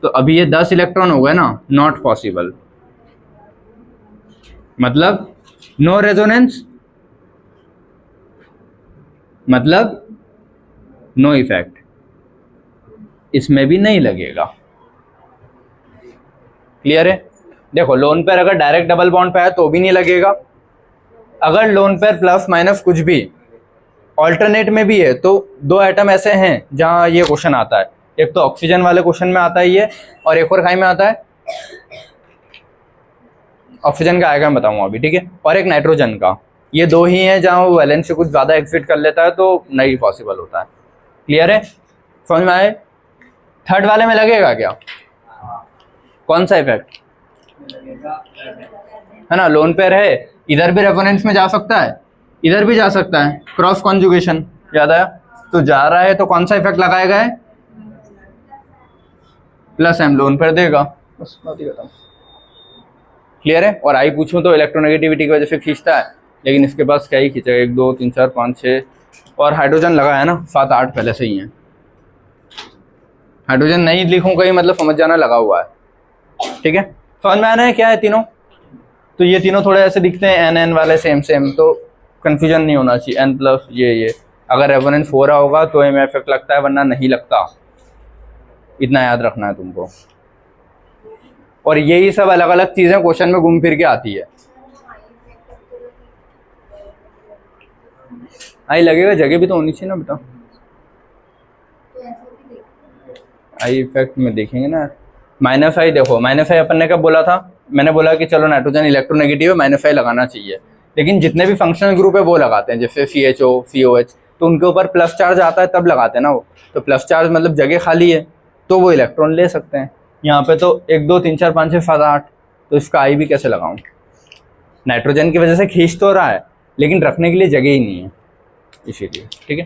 तो तो अभी ये 10 इलेक्ट्रॉन हो गए ना, नॉट पॉसिबल, मतलब नो रेजोनेंस, मतलब नो इफेक्ट, इसमें भी नहीं लगेगा। क्लियर है? देखो लोन पेयर अगर डायरेक्ट डबल बॉन्ड पे है तो भी नहीं लगेगा, अगर लोन पेयर प्लस माइनस कुछ भी ऑल्टरनेट में भी है तो दो एटम ऐसे हैं जहां ये क्वेश्चन आता है, एक तो ऑक्सीजन वाले क्वेश्चन में आता है ये, और एक और काई में आता है, ऑक्सीजन का आएगा मैं बताऊंगा अभी, ठीक है, और एक नाइट्रोजन का। ये दो ही हैं जहां वो वैलेंस से कुछ ज़्यादा एग्जिट कर लेता है तो नहीं पॉसिबल होता है। क्लियर है? समझ में आए? थर्ड वाले में लगेगा क्या? कौन सा इफेक्ट है ना, लोन पेयर है, इधर भी रेफरेंस में जा सकता है, इधर भी जा सकता है, क्रॉस कॉन्जुगेशन याद आया, तो जा रहा है तो कौन सा इफेक्ट लगाएगा है, प्लस एम लोन पेयर देगा, बस बात ही खत्म। क्लियर है? और आई पूछूं तो इलेक्ट्रोनेगेटिविटी की वजह से खींचता है, लेकिन इसके पास क्या ही खींचेगा, 1 2 3 4 5 6, और हाइड्रोजन लगा है ना 7 8 पहले से ही है। हाइड्रोजन नहीं लिखूं कहीं मतलब समझ जाना लगा हुआ है, ठीक है। समझ में आना है क्या है तीनों? तो ये तीनों थोड़े ऐसे दिखते हैं एन एन वाले सेम सेम, तो कंफ्यूजन नहीं होना चाहिए, एन प्लस ये अगर रेजोनेंस हो रहा होगा तो एम इफेक्ट लगता है, वरना नहीं लगता, इतना याद रखना है तुमको। और यही सब अलग अलग चीजें क्वेश्चन में घूम फिर के आती है। आई लगेगा, जगह भी तो होनी चाहिए ना बेटा, आई इफेक्ट में देखेंगे ना। माइनस आई देखो, माइनस आई अपन ने कब बोला था, मैंने बोला कि चलो नाइट्रोजन इलेक्ट्रोनेगेटिव है, माइनस आई लगाना चाहिए, लेकिन जितने भी फंक्शनल ग्रुप है वो लगाते हैं, जैसे CHO COH, तो उनके ऊपर प्लस चार्ज आता है तब लगाते हैं ना वो, तो प्लस चार्ज मतलब जगह खाली है तो वो इलेक्ट्रॉन ले सकते हैं। यहाँ पे तो 1 2 3 4 5 6 7 8, तो इसका आई भी कैसे लगाऊं, नाइट्रोजन की वजह से खींच तो रहा है लेकिन रखने के लिए जगह ही नहीं है, इसीलिए। ठीक है,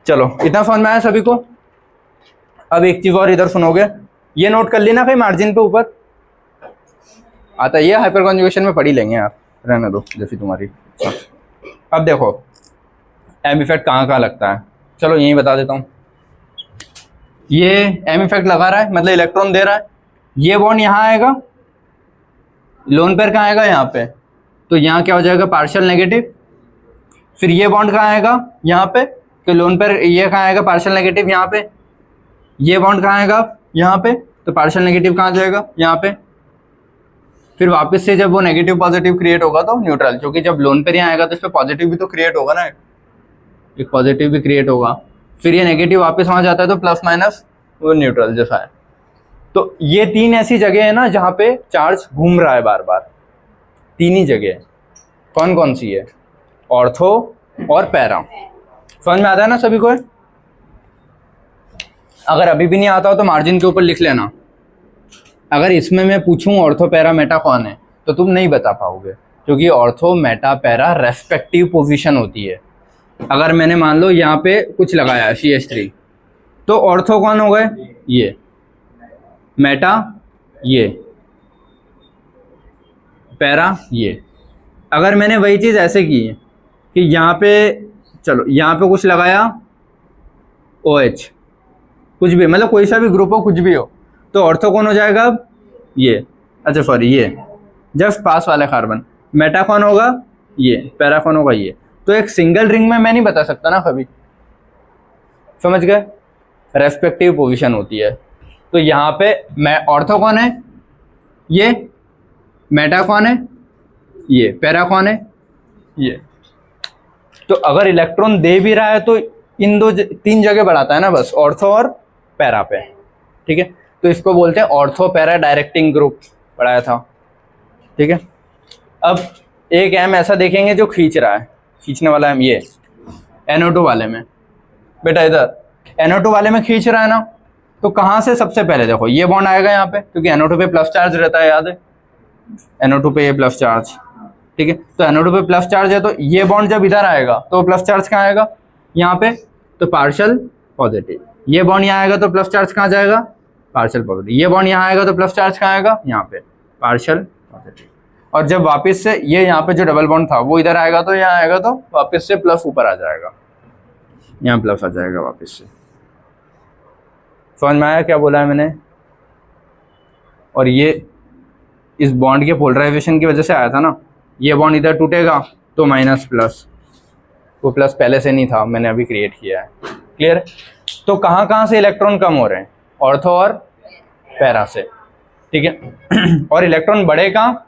चलो इतना समझ में आया सभी को। अब एक चीज और इधर सुनोगे, ये नोट कर लेना कहीं मार्जिन पे ऊपर आता है, ये हाइपर कॉन्जुगेशन में पढ़ ही लेंगे यार, रहने दो जैसी तुम्हारी। अब देखो एम इफेक्ट कहाँ कहाँ लगता है, चलो यही बता देता हूँ। ये एम इफेक्ट लगा रहा है मतलब इलेक्ट्रॉन दे रहा है, ये बॉन्ड यहाँ आएगा, लोन पेयर कहाँ आएगा यहाँ पे, तो यहाँ क्या हो जाएगा पार्शियल नेगेटिव। फिर ये बॉन्ड कहाँ आएगा यहाँ पे, तो लोन पेयर ये कहाँ आएगा पार्शियल नेगेटिव यहाँ पे। ये बॉन्ड कहाँ आएगा यहाँ पे, तो पार्शियल नेगेटिव कहाँ जाएगा यहाँ पे। फिर वापस से जब वो नेगेटिव पॉजिटिव क्रिएट होगा तो न्यूट्रल, क्योंकि जब लोन पेयर यहाँ आएगा तो इस पर पॉजिटिव भी तो क्रिएट होगा ना, एक पॉजिटिव भी क्रिएट होगा। फिर ये नेगेटिव वापस वहाँ जाता है तो प्लस माइनस वो न्यूट्रल जैसा है। तो ये तीन ऐसी जगह है ना जहाँ पे चार्ज घूम रहा है बार बार, तीन ही जगह। कौन कौन सी है, ऑर्थो और पैरा। समझ में आता है ना सभी को? अगर अभी भी नहीं आता हो तो मार्जिन के ऊपर लिख लेना। अगर इसमें मैं पूछूं ऑर्थो पैरा मेटा कौन है तो तुम नहीं बता पाओगे, क्योंकि ortho Meta para respective position होती है। अगर मैंने मान लो यहाँ पे कुछ लगाया CH3, तो ऑर्थो कौन हो गए ये, मेटा ये, पैरा ये। अगर मैंने वही चीज़ ऐसे की है कि यहाँ पे चलो यहाँ पे कुछ लगाया OH, कुछ भी मतलब कोई सा भी ग्रुप हो कुछ भी हो, तो ऑर्थो कौन हो जाएगा अब ये, अच्छा सॉरी ये जस्ट पास वाला कार्बन। मेटा कौन होगा ये, पैरा कौन होगा ये। तो एक सिंगल रिंग में मैं नहीं बता सकता ना कभी, समझ गए? रेस्पेक्टिव पोजीशन होती है। तो यहाँ पे मैं ऑर्थो कौन है ये, मेटा कौन है ये, पैरा कौन है ये। तो अगर इलेक्ट्रॉन दे भी रहा है तो इन तीन जगह बढ़ाता है ना बस, ऑर्थो और पैरा पे। ठीक है, तो इसको बोलते हैं ऑर्थो पैरा डायरेक्टिंग ग्रुप, पढ़ाया था। ठीक है, अब एक एम ऐसा देखेंगे जो खींच रहा है, खींचने वाला एम ये NO2 वाले में। बेटा इधर NO2 वाले में खींच रहा है ना, तो कहाँ से सबसे पहले देखो ये बॉन्ड आएगा यहाँ पे, क्योंकि NO2 पे प्लस चार्ज रहता है, याद है NO2 पे ये प्लस चार्ज। ठीक है, तो NO2 पे प्लस चार्ज है, तो ये बॉन्ड जब इधर आएगा तो प्लस चार्ज कहाँ आएगा यहाँ पे, तो पार्शियल पॉजिटिव। ये बॉन्ड यहाँ आएगा तो प्लस चार्ज कहाँ जाएगा, पार्शियल पॉजिटिव। ये बॉन्ड यहाँ आएगा तो प्लस चार्ज कहाँ आएगा, यहाँ पे पार्शियल पॉजिटिव। और जब वापस से ये यहाँ पे जो डबल बॉन्ड था वो इधर आएगा तो यहाँ आएगा तो वापस से प्लस ऊपर आ जाएगा, यहाँ प्लस आ जाएगा वापस से। समझ में आया क्या बोला है मैंने? और ये इस बॉन्ड के पोलराइजेशन की वजह से आया था ना, ये बॉन्ड इधर टूटेगा तो माइनस प्लस, वो प्लस पहले से नहीं था, मैंने अभी क्रिएट किया है। क्लियर? तो कहाँ कहाँ से इलेक्ट्रॉन कम हो रहे हैं? ऑर्थो और पैरा से, ठीक है। और इलेक्ट्रॉन बढ़े कहाँ?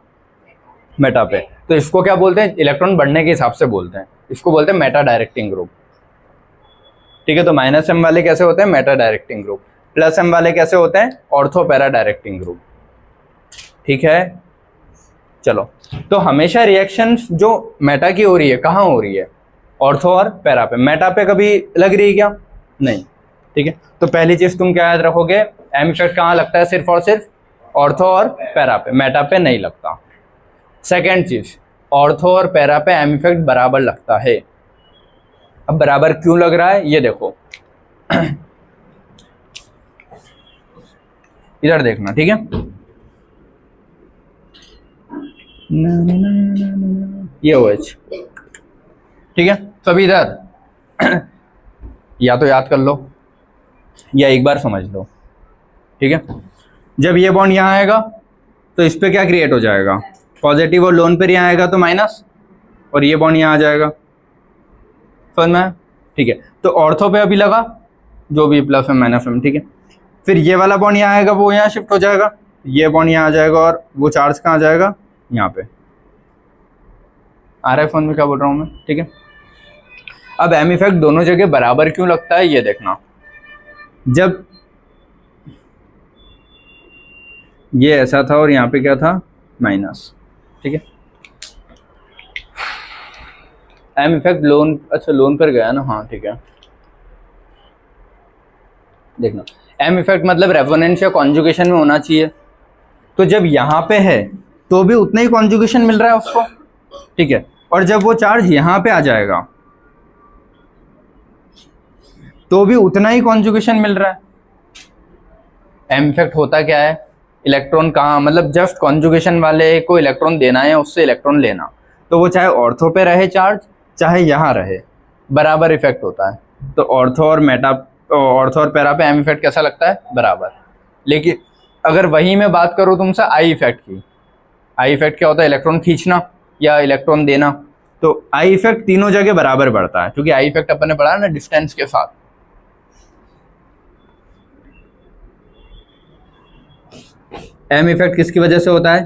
मेटा पे। तो इसको क्या बोलते हैं? इलेक्ट्रॉन बढ़ने के हिसाब से बोलते हैं, इसको बोलते हैं मेटा डायरेक्टिंग ग्रुप, ठीक है। तो माइनस एम वाले कैसे होते हैं? Meta directing group. Plus M वाले कैसे होते हैं? ऑर्थो पैरा डायरेक्टिंग ग्रुप, ठीक है। चलो, तो हमेशा रिएक्शंस जो मेटा की हो रही है कहाँ हो रही है? ऑर्थो और पैरा पे। मेटा पे कभी लग रही है क्या? नहीं, ठीक है। तो पहली चीज तुम क्या याद रखोगे? एम इफेक्ट कहाँ लगता है? सिर्फ और सिर्फ ऑर्थो और पैरा पे, मेटा पे नहीं लगता। सेकेंड चीज, ऑर्थो और पैरा पे एम इफेक्ट बराबर लगता है। अब बराबर क्यों लग रहा है ये देखो, इधर देखना, ठीक है। ये OH, ठीक है। सभी इधर या तो याद कर लो या एक बार समझ लो, ठीक है। जब ये बॉन्ड यहाँ आएगा तो इस पे क्या क्रिएट हो जाएगा? पॉजिटिव, और लोन पे यहाँ आएगा तो माइनस, और ये बॉन्ड यहाँ आ जाएगा। समझ में? ठीक है। तो ऑर्थो पे अभी लगा जो भी प्लस में माइनस में, ठीक है। फिर ये वाला बॉन्ड यहाँ आएगा, वो यहाँ शिफ्ट हो जाएगा, ये बॉन्ड यहाँ आ जाएगा, और वो चार्ज कहाँ आ जाएगा? यहाँ पे। आ रहा है फोन में क्या बोल रहा हूँ मैं? ठीक है। अब एम इफेक्ट दोनों जगह बराबर क्यों लगता है ये देखना। जब ये ऐसा था और यहाँ पे क्या था? माइनस, ठीक है। एम इफेक्ट लोन, अच्छा लोन पर गया ना, हाँ ठीक है। देखना, एम इफेक्ट मतलब रेजोनेंस या कॉन्जुगेशन में होना चाहिए। तो जब यहाँ पे है तो भी उतना ही कॉन्जुगेशन मिल रहा है उसको, ठीक है। और जब वो चार्ज यहाँ पे आ जाएगा तो भी उतना ही कॉन्जुगेशन मिल रहा है। एम इफेक्ट होता क्या है? इलेक्ट्रॉन कहाँ, मतलब जस्ट कॉन्जुगेशन वाले को इलेक्ट्रॉन देना है, उससे इलेक्ट्रॉन लेना। तो वो चाहे ऑर्थो पे रहे चार्ज, चाहे यहाँ रहे, बराबर इफेक्ट होता है। तो ऑर्थो और पैरा पे एम इफेक्ट कैसा लगता है? बराबर। लेकिन अगर वही मैं बात करूँ तुमसे आई इफेक्ट की, आई इफेक्ट क्या होता है? इलेक्ट्रॉन खींचना या इलेक्ट्रॉन देना। तो आई इफेक्ट तीनों जगह बराबर बढ़ता है, क्योंकि आई इफेक्ट अपन ने पढ़ा ना डिस्टेंस के साथ। एम इफेक्ट किसकी वजह से होता है?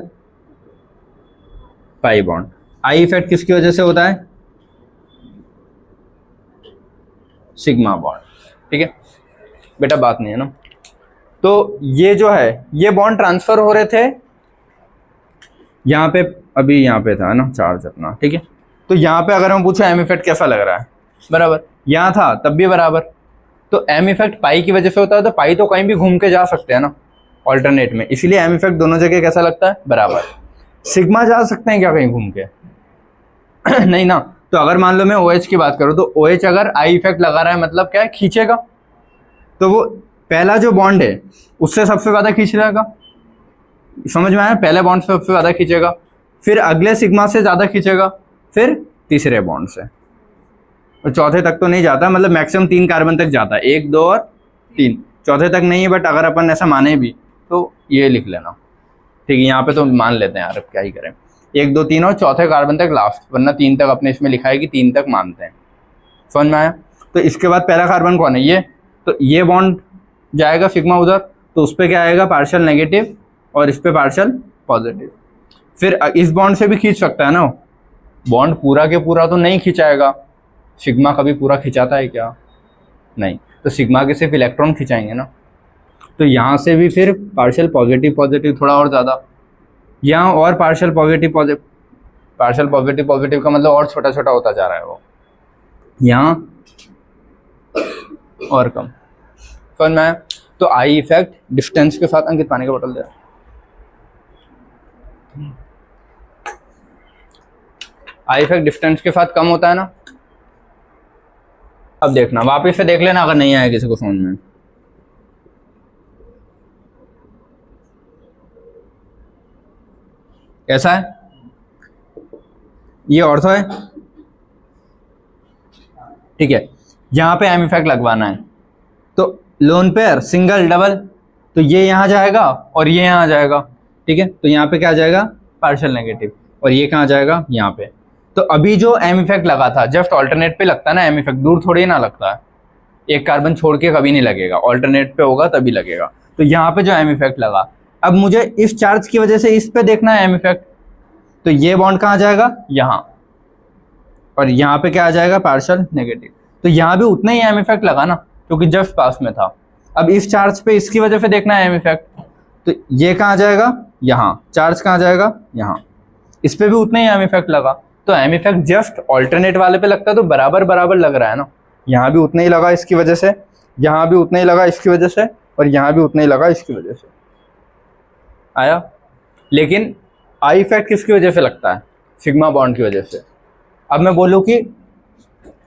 Pi bond. आई इफेक्ट किसकी वजह से होता है? सिग्मा बॉन्ड, ठीक है। बेटा बात नहीं है ना। तो ये जो है, ये बॉन्ड ट्रांसफर हो रहे थे यहाँ पे, अभी यहाँ पे था ना चार्ज अपना, ठीक है। तो यहाँ पे अगर हम पूछे एम इफेक्ट कैसा लग रहा है? बराबर। यहाँ था तब भी बराबर। तो एम इफेक्ट पाई की वजह से होता है, तो पाई तो कहीं भी घूम के जा सकते हैं ना ऑल्टरनेट में, इसीलिए एम इफेक्ट दोनों जगह कैसा लगता है? बराबर। सिग्मा जा सकते हैं क्या कहीं घूम के? नहीं ना। तो अगर मान लो मैं OH की बात करूँ, तो OH अगर आई इफेक्ट लगा रहा है मतलब क्या है? खींचेगा। तो वो पहला जो बॉन्ड है उससे सबसे ज्यादा खींच रहेगा। समझ में आया? पहले बॉन्ड से सबसे ज्यादा खींचेगा, फिर अगले सिग्मा से ज्यादा खींचेगा, फिर तीसरे बॉन्ड से, और चौथे तक तो नहीं जाता, मतलब मैक्सिमम 3 कार्बन तक जाता है, 1, 2 और 3। चौथे तक नहीं है, बट अगर अपन ऐसा माने भी तो ये लिख लेना, ठीक है। यहाँ पे तो मान लेते हैं यार, अब क्या ही करें। 1, 2, 3 और चौथे कार्बन तक लास्ट, वरना 3 तक अपने इसमें लिखा है कि 3 तक मानते हैं। समझ में आया? तो इसके बाद पहला कार्बन कौन है? ये। तो ये बॉन्ड जाएगा सिग्मा उधर, तो उस पर क्या आएगा? पार्शियल नेगेटिव, और इस पे पार्शियल पॉजिटिव। फिर इस बॉन्ड से भी खींच सकता है ना, बॉन्ड पूरा के पूरा तो नहीं खिंचाएगा। सिग्मा कभी पूरा खिंचाता है क्या? नहीं। तो सिग्मा के सिर्फ इलेक्ट्रॉन खिंचाएंगे ना। तो यहाँ से भी फिर पार्शियल पॉजिटिव पॉजिटिव, थोड़ा और ज़्यादा, यहाँ और partial positive positive, partial positive positive का मतलब और छोटा छोटा होता जा रहा है वो, यहाँ और कम। समझ में आया? तो आई इफेक्ट डिस्टेंस के साथ, अंकित पानी का बोतल दे। आई इफेक्ट डिस्टेंस के साथ कम होता है ना। अब देखना, वापस से देख लेना अगर नहीं आया किसी को समझ में। कैसा है? ये ऑर्थो है, ठीक है। यहां पे एम इफेक्ट लगवाना है, तो लोन पेयर, सिंगल, डबल, तो ये यहाँ जाएगा और ये यहाँ जाएगा, ठीक है। तो यहाँ पे क्या आ जाएगा, पार्शियल नेगेटिव, और ये कहाँ जाएगा, यहाँ पे। तो अभी जो एम इफेक्ट लगा था, जस्ट ऑल्टरनेट पे लगता है ना एम इफेक्ट, दूर थोड़ी ना लगता है, एक कार्बन छोड़ के कभी नहीं लगेगा, ऑल्टरनेट पे होगा तभी लगेगा। तो यहाँ पे जो एम इफेक्ट लगा, अब मुझे इस चार्ज की वजह से इस पे देखना है एम इफेक्ट, तो ये बॉन्ड कहाँ जाएगा, यहाँ, और यहाँ पे क्या आ जाएगा, पार्शियल नेगेटिव। तो यहाँ भी उतना ही एम इफेक्ट लगा ना, क्योंकि जस्ट पास में था। अब इस चार्ज पे इसकी वजह से देखना है एम इफेक्ट, तो ये कहाँ जाएगा, यहाँ, चार्ज कहाँ जाएगा, यहाँ, इस पे भी उतना ही एम इफेक्ट लगा। तो एम इफेक्ट जस्ट ऑल्टरनेट वाले पे लगता है तो बराबर बराबर लग रहा है ना, यहाँ भी उतना ही लगा इसकी वजह से, यहाँ भी उतना ही लगा इसकी वजह से, और यहाँ भी उतना ही लगा इसकी वजह से। आया। लेकिन आई इफेक्ट किसकी वजह से लगता है, सिग्मा बॉन्ड की वजह से। अब मैं बोलूँ कि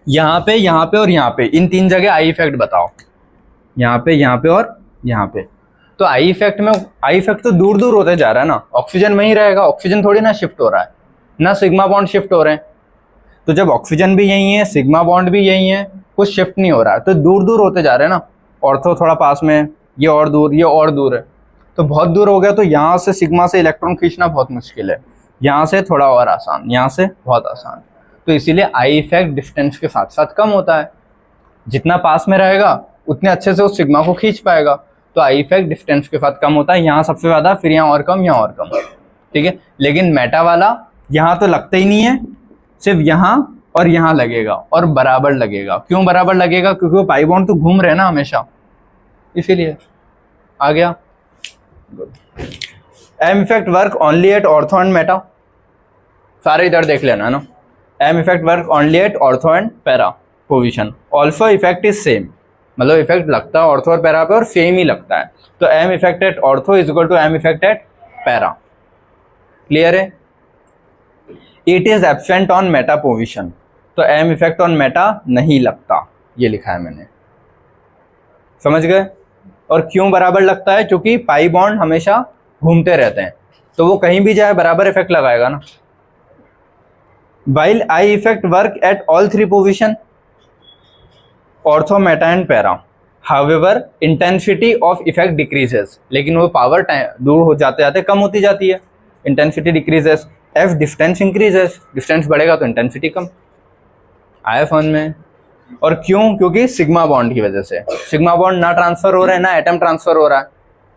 यहाँ पे और यहाँ पे, इन तीन जगह आई इफेक्ट बताओ, यहाँ पे और यहाँ पे। तो आई इफेक्ट में, आई इफेक्ट तो दूर दूर होते जा रहा है ना, ऑक्सीजन में ही रहेगा, ऑक्सीजन थोड़ी ना शिफ्ट हो रहा है, ना सिग्मा बॉन्ड शिफ्ट हो रहे हैं। तो जब ऑक्सीजन भी यही है, सिग्मा बॉन्ड भी यही है, कुछ शिफ्ट नहीं हो रहा है, तो दूर दूर होते जा रहे हैं ना। ऑर्थो थोड़ा पास में, ये और दूर, ये और दूर है, तो बहुत दूर हो गया। तो यहाँ से सिग्मा से इलेक्ट्रॉन खींचना बहुत मुश्किल है, यहाँ से थोड़ा और आसान, यहाँ से बहुत आसान। तो इसीलिए आई इफेक्ट डिस्टेंस के साथ साथ कम होता है, जितना पास में रहेगा उतने अच्छे से उस सिग्मा को खींच पाएगा। तो आई इफेक्ट डिस्टेंस के साथ कम होता है, यहाँ सबसे ज़्यादा, फिर यहाँ और कम, यहाँ और कम, ठीक है। लेकिन मेटा वाला यहाँ तो लगता ही नहीं है, सिर्फ यहाँ और यहाँ लगेगा, और बराबर लगेगा। क्यों बराबर लगेगा, क्योंकि वो पाई बॉन्ड तो घूम रहे हैं ना हमेशा, इसीलिए। आ गया। M effect work only at ortho and meta, सारे इधर देख लेना ना। M effect work only at ortho and para position, also effect is same, मतलब इफेक्ट लगता है ऑर्थो और पैरा पे और सेम ही लगता है। तो M effect at ortho is equal to M effect at para. Clear है। It is absent on meta position, तो एम इफेक्ट ऑन मेटा नहीं लगता, ये लिखा है मैंने, समझ गए। और क्यों बराबर लगता है, क्योंकि पाई बॉन्ड हमेशा घूमते रहते हैं, तो वो कहीं भी जाए बराबर इफेक्ट लगाएगा ना। While I effect work at all three position, ortho, meta and para. However, intensity of effect decreases. लेकिन वो पावर दूर हो जाते जाते कम होती जाती है, intensity decreases. F distance increases, distance बढ़ेगा तो intensity कम। आया समझ में। और क्यों, क्योंकि सिग्मा बॉन्ड की वजह से, सिग्मा बॉन्ड ना ट्रांसफर हो रहा है ना एटम ट्रांसफर हो रहा है,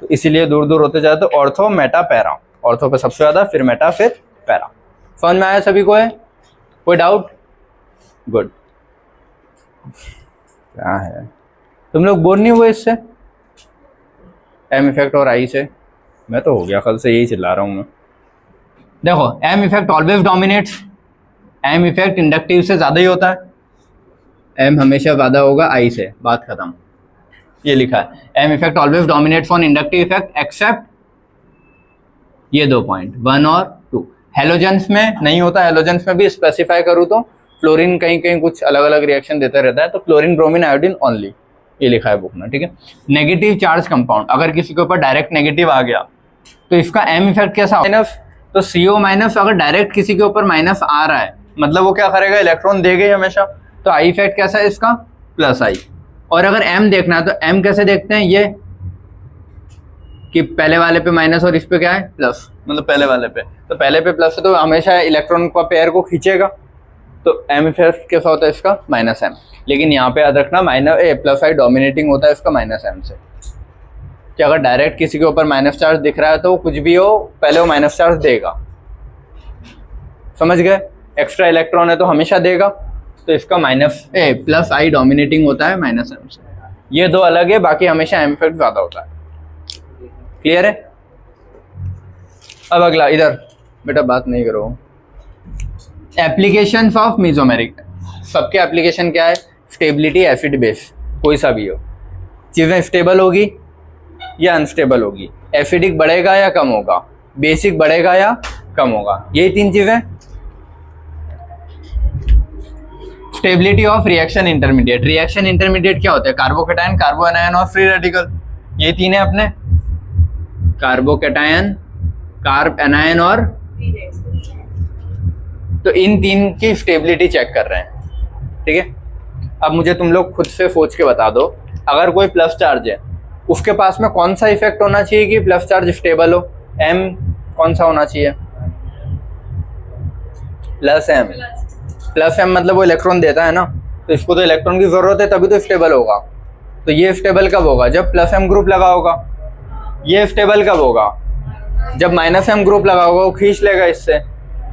तो इसीलिए दूर दूर होते जाते। तो ऑर्थो, मेटा, पैरा, ऑर्थो पे सबसे ज्यादा, फिर मेटा, फिर पैरा। समझ में आया सभी को है, कोई डाउट? गुड। क्या है, तुम लोग बोर नहीं हुए इससे, एम इफेक्ट और आई से? मैं तो हो गया, कल से यही चिल्ला रहा हूँ मैं। देखो, M effect always dominates, M effect inductive से ज्यादा ही होता है, एम हमेशा ज्यादा होगा आई से, बात खत्म। ये लिखा है, M effect always dominates on inductive effect except ये 2 पॉइंट, 1 और 2। हेलोजेंस में नहीं होता, हेलोजेंस में भी स्पेसिफाई करूँ तो फ्लोरीन कहीं कहीं कुछ अलग अलग रिएक्शन देता रहता है, तो क्लोरीन, ब्रोमीन, आयोडीन ओनली, ये लिखा है बुक में, ठीक है। नेगेटिव चार्ज कंपाउंड, अगर किसी के ऊपर डायरेक्ट नेगेटिव आ गया तो इसका एम इफेक्ट कैसा, माइनस। तो CO माइनस अगर डायरेक्ट किसी के ऊपर माइनस आ रहा है, मतलब वो क्या करेगा, इलेक्ट्रॉन देगा ही हमेशा। तो आई इफेक्ट कैसा है इसका, प्लस आई। और अगर एम देखना है तो एम कैसे देखते हैं, ये कि पहले वाले पे माइनस और इस पे क्या है, प्लस, मतलब पहले वाले पे, तो पहले पे प्लस है तो हमेशा इलेक्ट्रॉन का पेयर को खींचेगा। तो एम इफेक्ट कैसा होता है इसका, माइनस एम। लेकिन यहाँ पे याद रखना, प्लस आई डोमिनेटिंग होता है इसका माइनस एम से, कि अगर डायरेक्ट किसी के ऊपर माइनस चार्ज दिख रहा है तो कुछ भी हो, पहले वो माइनस चार्ज देगा, समझ गए। एक्स्ट्रा इलेक्ट्रॉन है तो हमेशा देगा, तो इसका प्लस आई डोमिनेटिंग होता है माइनस एम से। ये दो अलग है, बाकी हमेशा एम इफेक्ट ज्यादा होता है। क्लियर है। अब अगला, इधर बेटा बात नहीं करो। एप्लीकेशंस ऑफ मेसोमेरिक, सबके एप्लीकेशन क्या है, स्टेबिलिटी, एसिड बेस, कोई सा भी हो, चीजें स्टेबल होगी या अनस्टेबल होगी, एसिडिक बढ़ेगा या कम होगा, बेसिक बढ़ेगा या कम होगा, यही 3 चीजें। Stability of reaction intermediate, reaction intermediate क्या होता है, कार्बोकेटायन, कार्बोएनायन और फ्री रेडिकल, ये 3 है अपने, कार्बोकेटायन, कार्ब एनायन और, तो इन 3 की स्टेबिलिटी चेक कर रहे हैं, ठीक है। अब मुझे तुम लोग खुद से सोच के बता दो, अगर कोई प्लस चार्ज है उसके पास में कौन सा इफेक्ट होना चाहिए कि प्लस चार्ज स्टेबल हो? m कौन सा होना चाहिए? Plus m। प्लस m मतलब वो इलेक्ट्रॉन देता है ना, तो इसको तो इलेक्ट्रॉन की जरूरत है तभी तो स्टेबल होगा। तो ये स्टेबल कब होगा? जब प्लस m ग्रुप लगा होगा। ये स्टेबल कब होगा? जब माइनस m ग्रुप लगा होगा, वो खींच लेगा इससे।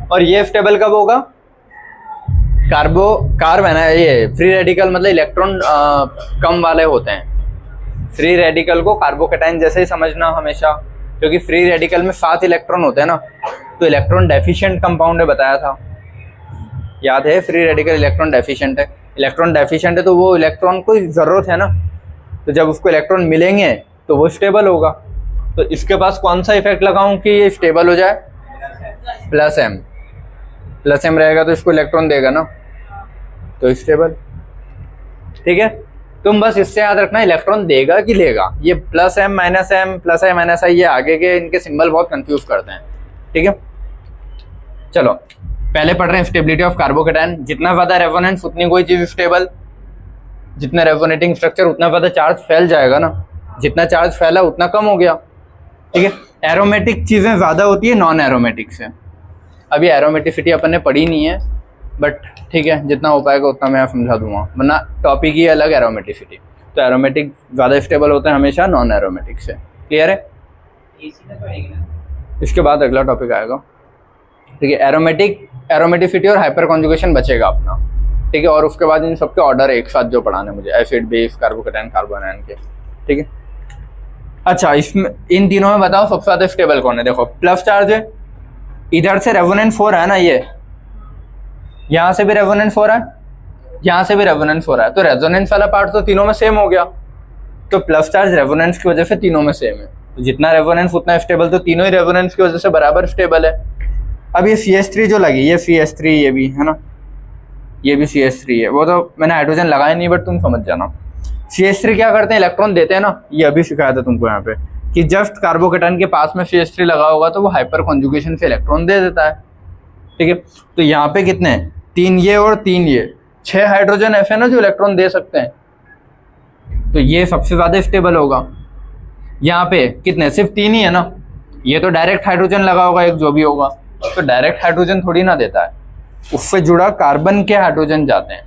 और ये स्टेबल कब होगा? कार्बन है ये फ्री रेडिकल मतलब इलेक्ट्रॉन कम वाले होते हैं। फ्री रेडिकल को कार्बोकेटाइन जैसे ही समझना हमेशा, क्योंकि फ्री रेडिकल में 7 इलेक्ट्रॉन होते हैं ना, तो इलेक्ट्रॉन डेफिशिएंट कंपाउंड है, बताया था, याद है? फ्री रेडिकल इलेक्ट्रॉन डेफिशिएंट है। इलेक्ट्रॉन डेफिशिएंट है तो वो इलेक्ट्रॉन को ज़रूरत है ना, तो जब उसको इलेक्ट्रॉन मिलेंगे तो वो स्टेबल होगा। तो इसके पास कौन सा इफेक्ट लगाऊं कि ये स्टेबल हो जाए? Plus m। प्लस m रहेगा तो इसको इलेक्ट्रॉन देगा ना, तो स्टेबल। ठीक है, तुम बस इससे याद रखना इलेक्ट्रॉन देगा कि लेगा। ये plus m minus m plus i minus i ये आगे के इनके सिंबल बहुत कंफ्यूज करते हैं। ठीक है, चलो पहले पढ़ रहे हैं स्टेबिलिटी ऑफ कार्बोकेटाइन। जितना ज्यादा रेजोनेंस उतनी कोई चीज स्टेबल, जितना रेजोनेटिंग स्ट्रक्चर उतना ज्यादा चार्ज फैल जाएगा ना, जितना चार्ज फैला उतना कम हो गया। ठीक है, एरोमेटिक चीजें ज्यादा होती है नॉन एरोमेटिक से। अभी एरोमेटिसिटी अपन ने पढ़ी नहीं है, बट ठीक है जितना हो पाएगा उतना मैं समझा दूंगा, वरना टॉपिक ही अलग एरोमेटिसिटी। तो एरोमेटिक ज़्यादा स्टेबल होते हैं हमेशा नॉन एरोमेटिक से। क्लियर है? इसके बाद अगला टॉपिक आएगा। ठीक है, एरोमेटिसिटी और हाइपर कॉन्जुगेशन बचेगा अपना। ठीक है, और उसके बाद इन सबके ऑर्डर एक साथ जो पढ़ाने मुझे, एसिड, बेस, कार्बोकेटाइन, कार्बोनाइन के। ठीक है, अच्छा इसमें इन तीनों में बताओ सबसे ज़्यादा स्टेबल कौन है? देखो प्लस चार्ज है, इधर से रेजोनेंस हो रहा है ना, ये यहाँ से भी रेजोनेंस हो रहा है, यहाँ से भी रेजोनेंस हो रहा है, तो रेजोनेंस वाला पार्ट तो तीनों में सेम हो गया। तो प्लस चार्ज रेजोनेंस की वजह से तीनों में सेम है, तो जितना रेजोनेंस उतना स्टेबल, तो तीनों ही रेजोनेंस की वजह से बराबर स्टेबल है। अब ये CH3 जो लगी, ये CH3 ये भी है ना, ये भी CH3 है। वो तो मैंने हाइड्रोजन लगाया नहीं, बट तुम समझ जाना। CH3 क्या करते हैं? इलेक्ट्रॉन देते हैं ना, ये अभी सिखाया था तुमको यहाँ पे कि जस्ट कार्बोकेटाइन के पास में CH3 लगा होगा तो वो हाइपर कॉन्जुगेशन से इलेक्ट्रॉन दे देता है। ठीक है, तो यहाँ पे कितने हैं? 3 ये और 3 ये, 6 हाइड्रोजन ऐसे ना जो इलेक्ट्रॉन दे सकते हैं, तो ये सबसे ज्यादा स्टेबल होगा। यहाँ पे कितने? सिर्फ 3 ही है ना, ये तो डायरेक्ट हाइड्रोजन लगा होगा एक जो भी होगा, तो डायरेक्ट हाइड्रोजन थोड़ी ना देता है, उससे जुड़ा कार्बन के हाइड्रोजन जाते हैं।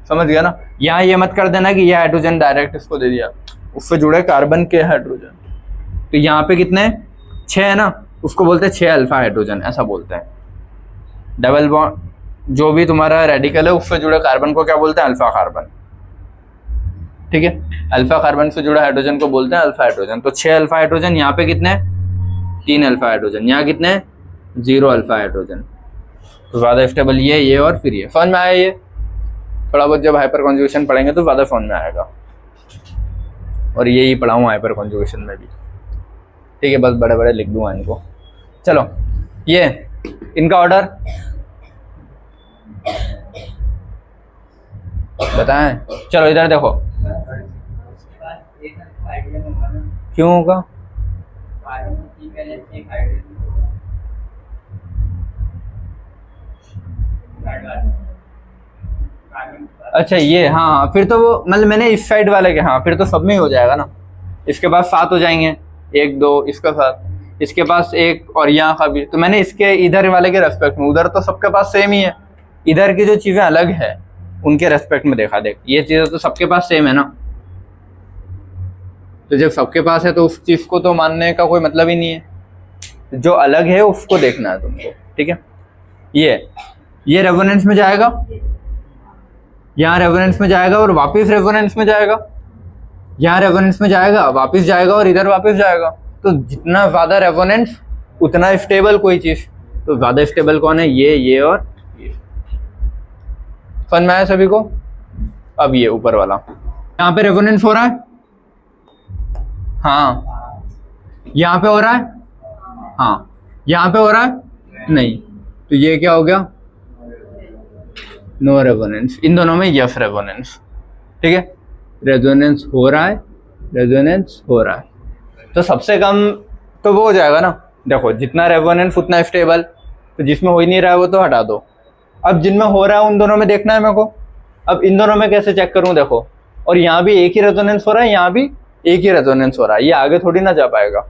समझ गया ना? यहाँ ये मत कर देना कि ये हाइड्रोजन डायरेक्ट इसको दे दिया, उससे जुड़े कार्बन के हाइड्रोजन। तो यहाँ पे कितने? 6 है ना, उसको बोलते हैं 6 अल्फा हाइड्रोजन, ऐसा बोलते हैं। डबल बॉन्ड जो भी तुम्हारा रेडिकल है उससे जुड़े कार्बन को क्या बोलते हैं? Alpha carbon. ठीक है, अल्फा कार्बन से जुड़ा हाइड्रोजन को बोलते हैं अल्फा हाइड्रोजन। तो 6 अल्फा हाइड्रोजन, यहाँ पे कितने? 3 अल्फा हाइड्रोजन, यहाँ कितने? 0 अल्फा हाइड्रोजन। तो ज़्यादा स्टेबल ये और फिर ये। समझ में आया? ये थोड़ा बहुत जब हाइपर कॉन्जुगेशन पढ़ेंगे तो ज़्यादा समझ में आएगा, और यही पढ़ाऊँ हाइपर कॉन्जुगेशन में भी। ठीक है, बस बड़े बड़े लिख दूँगा इनको। चलो ये इनका ऑर्डर बताएं। चलो इधर देखो, क्यों होगा? अच्छा ये, हाँ फिर तो वो मतलब मैंने इस साइड वाले के, हाँ फिर तो सब में ही हो जाएगा ना। इसके पास 7 हो जाएंगे, 1 2 इसका 7, इसके पास 1 और यहाँ का भी। तो मैंने इसके इधर वाले के रेस्पेक्ट में, उधर तो सबके पास सेम ही है, इधर की जो चीज़ें अलग है उनके रेस्पेक्ट में देखा। देख ये चीज़ें तो सबके पास सेम है ना, तो जब सबके पास है तो उस चीज़ को तो मानने का कोई मतलब ही नहीं है, जो अलग है उसको देखना है तुमको। ठीक है, ये रेजोनेंस में जाएगा, यहाँ रेजोनेंस में जाएगा और वापस रेजोनेंस में जाएगा, यहाँ रेजोनेंस में जाएगा वापस जाएगा और इधर वापस जाएगा। तो जितना ज़्यादा रेजोनेंस उतना स्टेबल कोई चीज़। तो ज़्यादा स्टेबल कौन है? ये और ये। समझ में आया सभी को? अब ये ऊपर वाला, यहाँ पे रेजोनेंस हो रहा है, हाँ यहाँ पे हो रहा है, हाँ यहाँ पे हो रहा है, नहीं, तो ये क्या हो गया? No resonance. इन दोनों में यस रेजोनेंस। ठीक है, रेजोनेंस हो रहा है, रेजोनेंस हो रहा है, तो सबसे कम तो वो हो जाएगा ना। देखो जितना रेजोनेंस उतना स्टेबल, तो जिसमें हो ही नहीं रहा है वो तो हटा दो। अब जिनमें हो रहा है उन दोनों में देखना है मेरे को। अब इन दोनों में कैसे चेक करूं? देखो और यहाँ भी एक ही रेजोनेंस हो रहा है, यहाँ भी एक ही रेजोनेंस हो रहा है, ये आगे थोड़ी ना जा पाएगा,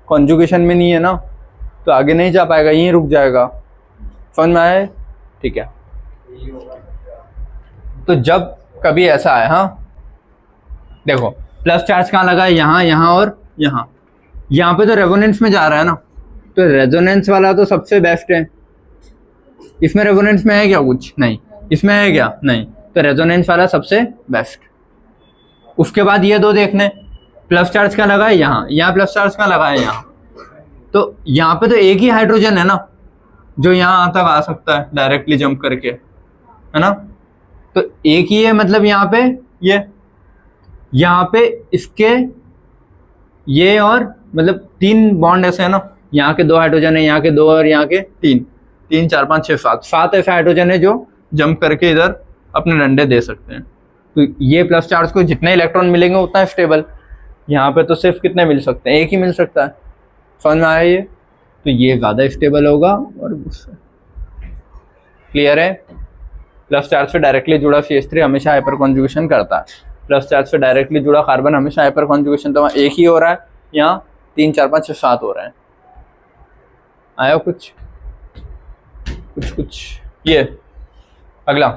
कॉन्जुगेशन में नहीं है ना, तो आगे नहीं जा पाएगा, यहीं रुक जाएगा। समझ में आया? ठीक है। तो जब कभी ऐसा है, हाँ देखो प्लस चार्ज कहाँ लगा है, यहाँ, यहाँ और यहाँ, यहाँ पे तो रेजोनेंस में जा रहा है ना, तो रेजोनेंस वाला तो सबसे बेस्ट है। इसमें रेजोनेंस में है क्या कुछ? नहीं। इसमें है क्या? नहीं। तो रेजोनेंस वाला सबसे बेस्ट। उसके बाद ये दो देखने, प्लस चार्ज का लगा है यहाँ, यहाँ प्लस चार्ज का लगा है यहाँ, तो यहाँ पे तो एक ही हाइड्रोजन है ना जो यहाँ तक आ सकता है डायरेक्टली जंप करके, है ना, तो एक ही है, मतलब यहाँ पे ये, यहाँ पे इसके ये और मतलब 3 बॉन्ड ऐसे है ना, यहाँ के 2 हाइड्रोजन है, यहाँ के 2 और यहाँ के 3, 3 4 5 6 7 ऐसे हाइड्रोजन है जो जंप करके इधर अपने डंडे दे सकते हैं। तो ये प्लस चार्ज को जितने इलेक्ट्रॉन मिलेंगे उतना स्टेबल। यहाँ पे तो सिर्फ कितने मिल सकते हैं? एक ही मिल सकता है। समझ में आया ये? तो ये ज़्यादा स्टेबल होगा। और क्लियर है? प्लस चार्ज से डायरेक्टली जुड़ा CH3 हमेशा हाइपर कॉन्जुगेशन करता है, प्लस चार्ज से डायरेक्टली जुड़ा कार्बन हमेशा हाइपर कॉन्जुगेशन, तो वहाँ एक ही हो रहा है, यहाँ 3 4 5 6 7 हो रहे हैं। आया कुछ? ये अगला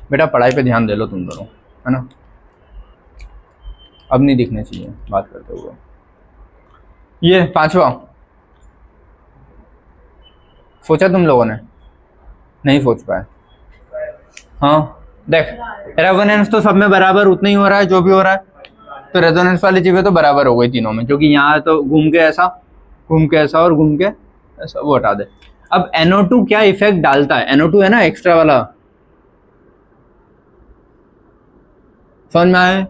बेटा, पढ़ाई पे ध्यान दे लो तुम दोनों, है ना, अब नहीं दिखने चाहिए बात करते हुए। ये 5वां सोचा तुम लोगों ने? नहीं सोच पाए? हाँ देख, रेजोनेंस तो सब में बराबर उतना ही हो रहा है जो भी हो रहा है, तो रेजोनेंस वाली चीजें तो बराबर हो गई तीनों में, क्योंकि यहाँ तो घूम के ऐसा और घूम के ऐसा, वो हटा दे। अब NO2 क्या इफेक्ट डालता है? NO2 है ना एक्स्ट्रा वाला, समझ में आए?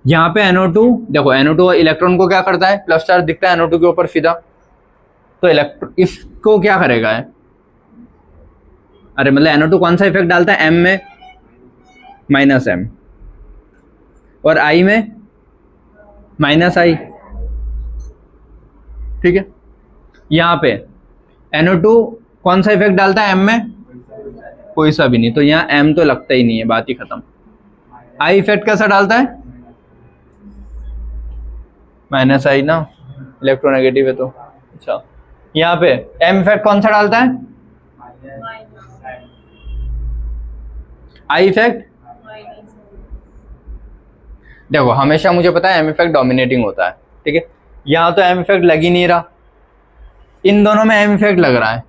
यहाँ पे NO2 देखो, NO2 इलेक्ट्रॉन को क्या करता है? प्लस चार्ज दिखता है NO2 के ऊपर सीधा, तो इलेक्ट्रॉन इसको क्या करेगा है? अरे मतलब NO2 कौन सा इफेक्ट डालता है? M में -M और I में -I, ठीक है। यहाँ पे NO2 कौन सा इफेक्ट डालता है? M में कोई सा भी नहीं, तो यहाँ M तो लगता ही नहीं है, बात ही खत्म। I इफेक्ट कैसा डालता है? -I ना, इलेक्ट्रोनेगेटिव है तो। अच्छा, यहाँ पे M इफेक्ट कौन सा डालता है? I इफेक्ट देखो, हमेशा मुझे पता है M इफेक्ट डोमिनेटिंग होता है, ठीक है। यहाँ तो M इफेक्ट लग ही नहीं रहा, इन दोनों में M इफेक्ट लग रहा है,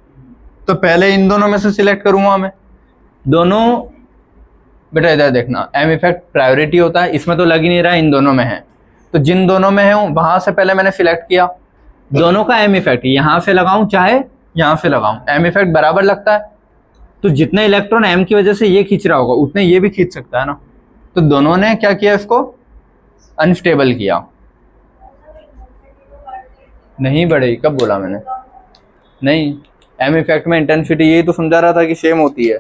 तो पहले इन दोनों में से सिलेक्ट करूंगा मैं। दोनों बेटा इधर देखना, M इफेक्ट प्रायोरिटी होता है, इसमें तो लग ही नहीं रहा है, इन दोनों में है, तो जिन दोनों में है वहां से पहले मैंने सिलेक्ट किया। दोनों का M इफेक्ट यहाँ से लगाऊं चाहे यहाँ से लगाऊं, M इफेक्ट बराबर लगता है, तो जितने इलेक्ट्रॉन M की वजह से ये खींच रहा होगा उतने ये भी खींच सकता है ना, तो दोनों ने क्या किया? इसको अनस्टेबल किया। नहीं बढ़ेगी, कब बोला मैंने? नहीं, M इफेक्ट में इंटेंसिटी यही तो समझा रहा था कि सेम होती है,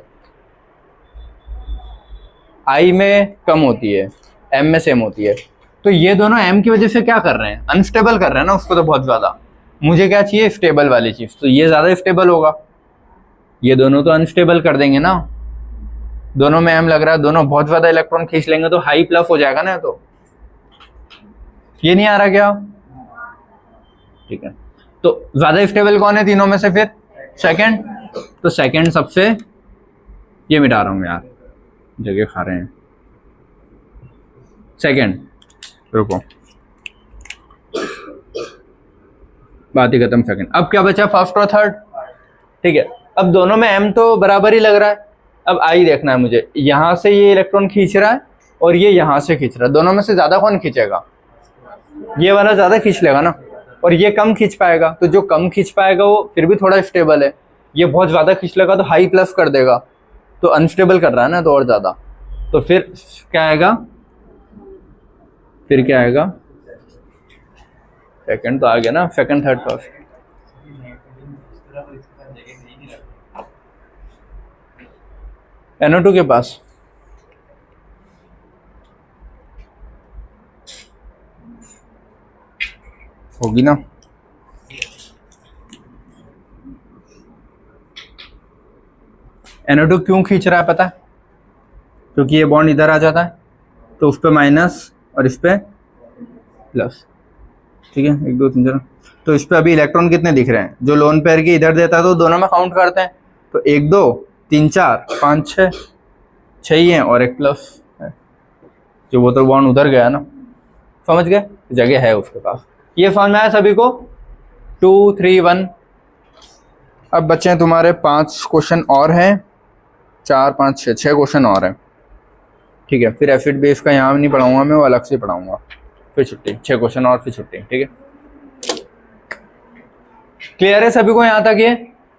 I में कम होती है, M में सेम होती है, तो ये दोनों M की वजह से क्या कर रहे हैं? अनस्टेबल कर रहे हैं ना उसको, तो बहुत ज़्यादा। मुझे क्या चाहिए? स्टेबल वाली चीज़, तो ये ज़्यादा स्टेबल होगा, ये दोनों तो अनस्टेबल कर देंगे ना। दोनों में M लग रहा है, दोनों बहुत ज़्यादा इलेक्ट्रॉन खींच लेंगे, तो हाई प्लस हो जाएगा ना। तो ये नहीं आ रहा क्या? ठीक है, तो ज़्यादा स्टेबल कौन है तीनों में से? फिर सेकंड, तो सेकंड सबसे, ये मिटा रहा हूँ यार, जगह खा रहे हैं। सेकंड, रुको, बात ही खत्म। सेकंड, अब क्या बचा? फर्स्ट और थर्ड, ठीक है। अब दोनों में M तो बराबर ही लग रहा है, अब I देखना है मुझे। यहाँ से ये इलेक्ट्रॉन खींच रहा है और ये यहाँ से खींच रहा है, दोनों में से ज़्यादा कौन खींचेगा? ये वाला ज़्यादा खींच लेगा ना, और ये कम खींच पाएगा, तो जो कम खींच पाएगा वो फिर भी थोड़ा स्टेबल है। ये बहुत ज़्यादा खींच लेगा तो हाई प्लस कर देगा, तो अनस्टेबल कर रहा है ना, तो और ज़्यादा। तो फिर क्या आएगा? फिर क्या आएगा? सेकंड तो आ गया ना, सेकंड थर्ड फर्स्ट। NO2 के पास होगी ना, NO2 क्यों खींच रहा है पता है? क्योंकि ये बॉन्ड इधर आ जाता है, तो उस पर माइनस और इस पर प्लस, ठीक है। 1 2 3 4, तो इस पर अभी इलेक्ट्रॉन कितने दिख रहे हैं, जो लोन पेयर की इधर देता है तो दोनों में काउंट करते हैं, तो 1 2 3 4 5 6 6 ही हैं और एक प्लस है, जो वो तो बॉन्ड उधर गया ना, समझ गए, जगह है उसके पास। ये समझ में आया सभी को? 2 3 1। अब बच्चे हैं तुम्हारे 5 क्वेश्चन और हैं, 4 5 6 6 क्वेश्चन और हैं, ठीक है। फिर एसिड बेस का यहाँ नहीं पढ़ाऊंगा मैं, वो अलग से पढ़ाऊंगा, फिर छुट्टी। 6 क्वेश्चन और फिर छुट्टी, ठीक है। क्लियर है सभी को यहाँ तक ये?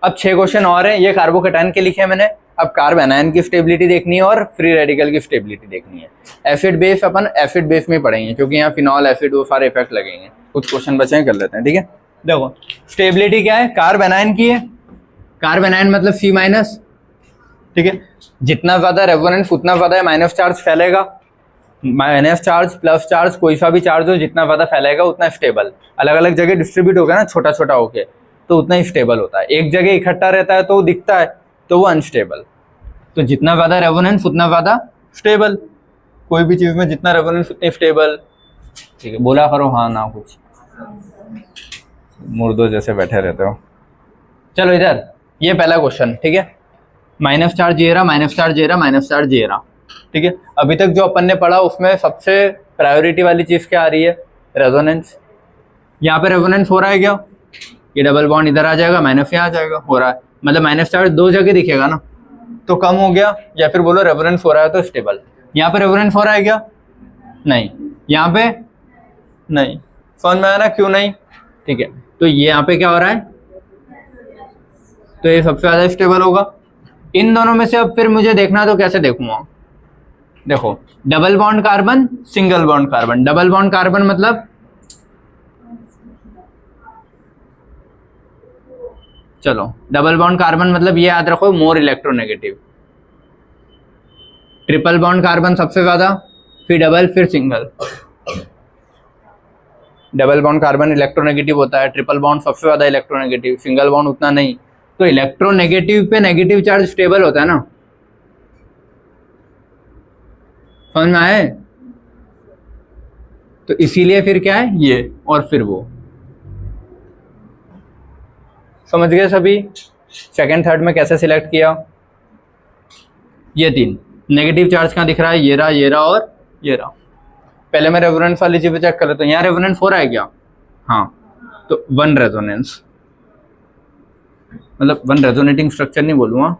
अब 6 क्वेश्चन और हैं, ये कार्बोकेटाइन के लिखे हैं मैंने। अब कार्ब एनायन की स्टेबिलिटी देखनी है और फ्री रेडिकल की स्टेबिलिटी देखनी है। एसिड बेस अपन एसिड बेस में पढ़ेंगे, क्योंकि यहाँ फिनॉल एसिड वो सारे इफेक्ट लगेंगे। कुछ क्वेश्चन बचे हैं, कर लेते हैं, ठीक है। देखो स्टेबिलिटी क्या है, कार्ब एनायन की है। कार्ब एनायन मतलब C माइनस, ठीक है। जितना ज्यादा रेजोनेंस उतना ज्यादा माइनस चार्ज फैलेगा, माइनस चार्ज प्लस चार्ज कोई सा भी चार्ज हो, जितना ज्यादा फैलेगा उतना स्टेबल, अलग अलग जगह डिस्ट्रीब्यूट होगा ना छोटा छोटा होके, तो उतना ही स्टेबल होता है। एक जगह इकट्ठा रहता है तो वो दिखता है, तो वो अनस्टेबल। तो जितना ज्यादा रेजोनेंस उतना ज्यादा स्टेबल, कोई भी चीज में जितना रेजोनेंस उतनी स्टेबल, ठीक है। बोला करो हाँ ना, कुछ मुर्दों जैसे बैठे रहते हो। चलो इधर ये पहला क्वेश्चन, ठीक है। माइनस चार्ज ये रहा, माइनस चार्ज ये रहा, माइनस चार्ज ये रहा, ठीक है। अभी तक जो अपन ने पढ़ा उसमें सबसे प्रायोरिटी वाली चीज क्या आ रही है, रेजोनेंस। यहाँ पे रेजोनेंस हो रहा है क्या, ये डबल बॉन्ड इधर आ जाएगा, माइनस यहाँ आ जाएगा, हो रहा है, मतलब माइनस चार्ज 2 जगह दिखेगा ना, तो कम हो गया, या फिर बोलो रेजोनेंस हो रहा है तो स्टेबल। यहाँ पे रेजोनेंस हो रहा है क्या, नहीं, यहाँ पे नहीं, समझ में आया ना क्यों नहीं, ठीक है। तो ये यहाँ पे क्या हो रहा है, तो ये सबसे ज्यादा स्टेबल होगा। इन दोनों में से अब फिर मुझे देखना, तो कैसे देखूंगा, देखो double bond carbon, single bond carbon. Double bond carbon मतलब, चलो डबल बॉन्ड कार्बन मतलब ये याद रखो, more electronegative. Triple bond carbon सबसे ज्यादा, फिर डबल, फिर single. Double bond carbon electronegative होता है, ट्रिपल बॉन्ड सबसे ज्यादा इलेक्ट्रोनेगेटिव, सिंगल बॉन्ड उतना नहीं। तो इलेक्ट्रोनेगेटिव पे नेगेटिव चार्ज स्टेबल होता है ना, समझ में आए? तो इसीलिए फिर क्या है ये और फिर वो, समझ गए सभी? सेकंड थर्ड में कैसे सिलेक्ट किया, ये 3 नेगेटिव चार्ज कहाँ दिख रहा है, ये रहा, ये रहा और ये रहा। पहले मैं रेजोनेंस वाली चीज चेक कर लेता हूँ, यहाँ रेजोनेंस हो रहा है क्या, हाँ, तो 1 रेजोनेंस, मतलब 1 रेजोनेटिंग स्ट्रक्चर नहीं बोलूँगा,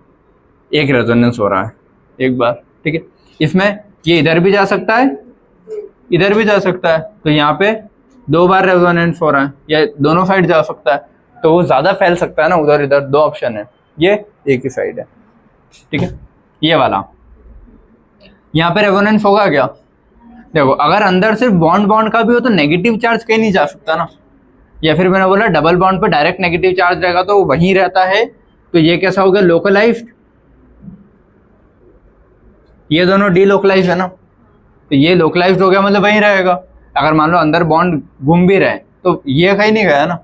1 रेजोनेंस हो रहा है एक बार, ठीक है। इसमें ये इधर भी जा सकता है, इधर भी जा सकता है, तो यहाँ पे 2 बार रेजोनेंस हो रहा है, या दोनों साइड जा सकता है, तो वो ज्यादा फैल सकता है ना उधर इधर। 2 ऑप्शन है, ये एक ही साइड है, ठीक है। ये वाला यहाँ पे रेजोनेंस होगा क्या, देखो अगर अंदर सिर्फ बॉन्ड बॉन्ड का भी हो तो नेगेटिव चार्ज कहीं नहीं जा सकता ना, या फिर मैंने बोला डबल बॉन्ड पे डायरेक्ट नेगेटिव चार्ज रहेगा तो वो वहीं रहता है, तो ये कैसा हो गया, लोकलाइज्ड। ये दोनों डीलोकलाइज्ड है ना, तो ये लोकलाइज्ड हो गया, मतलब वहीं रहेगा। अगर मान लो अंदर बॉन्ड घूम भी रहे तो ये कहीं नहीं गया ना,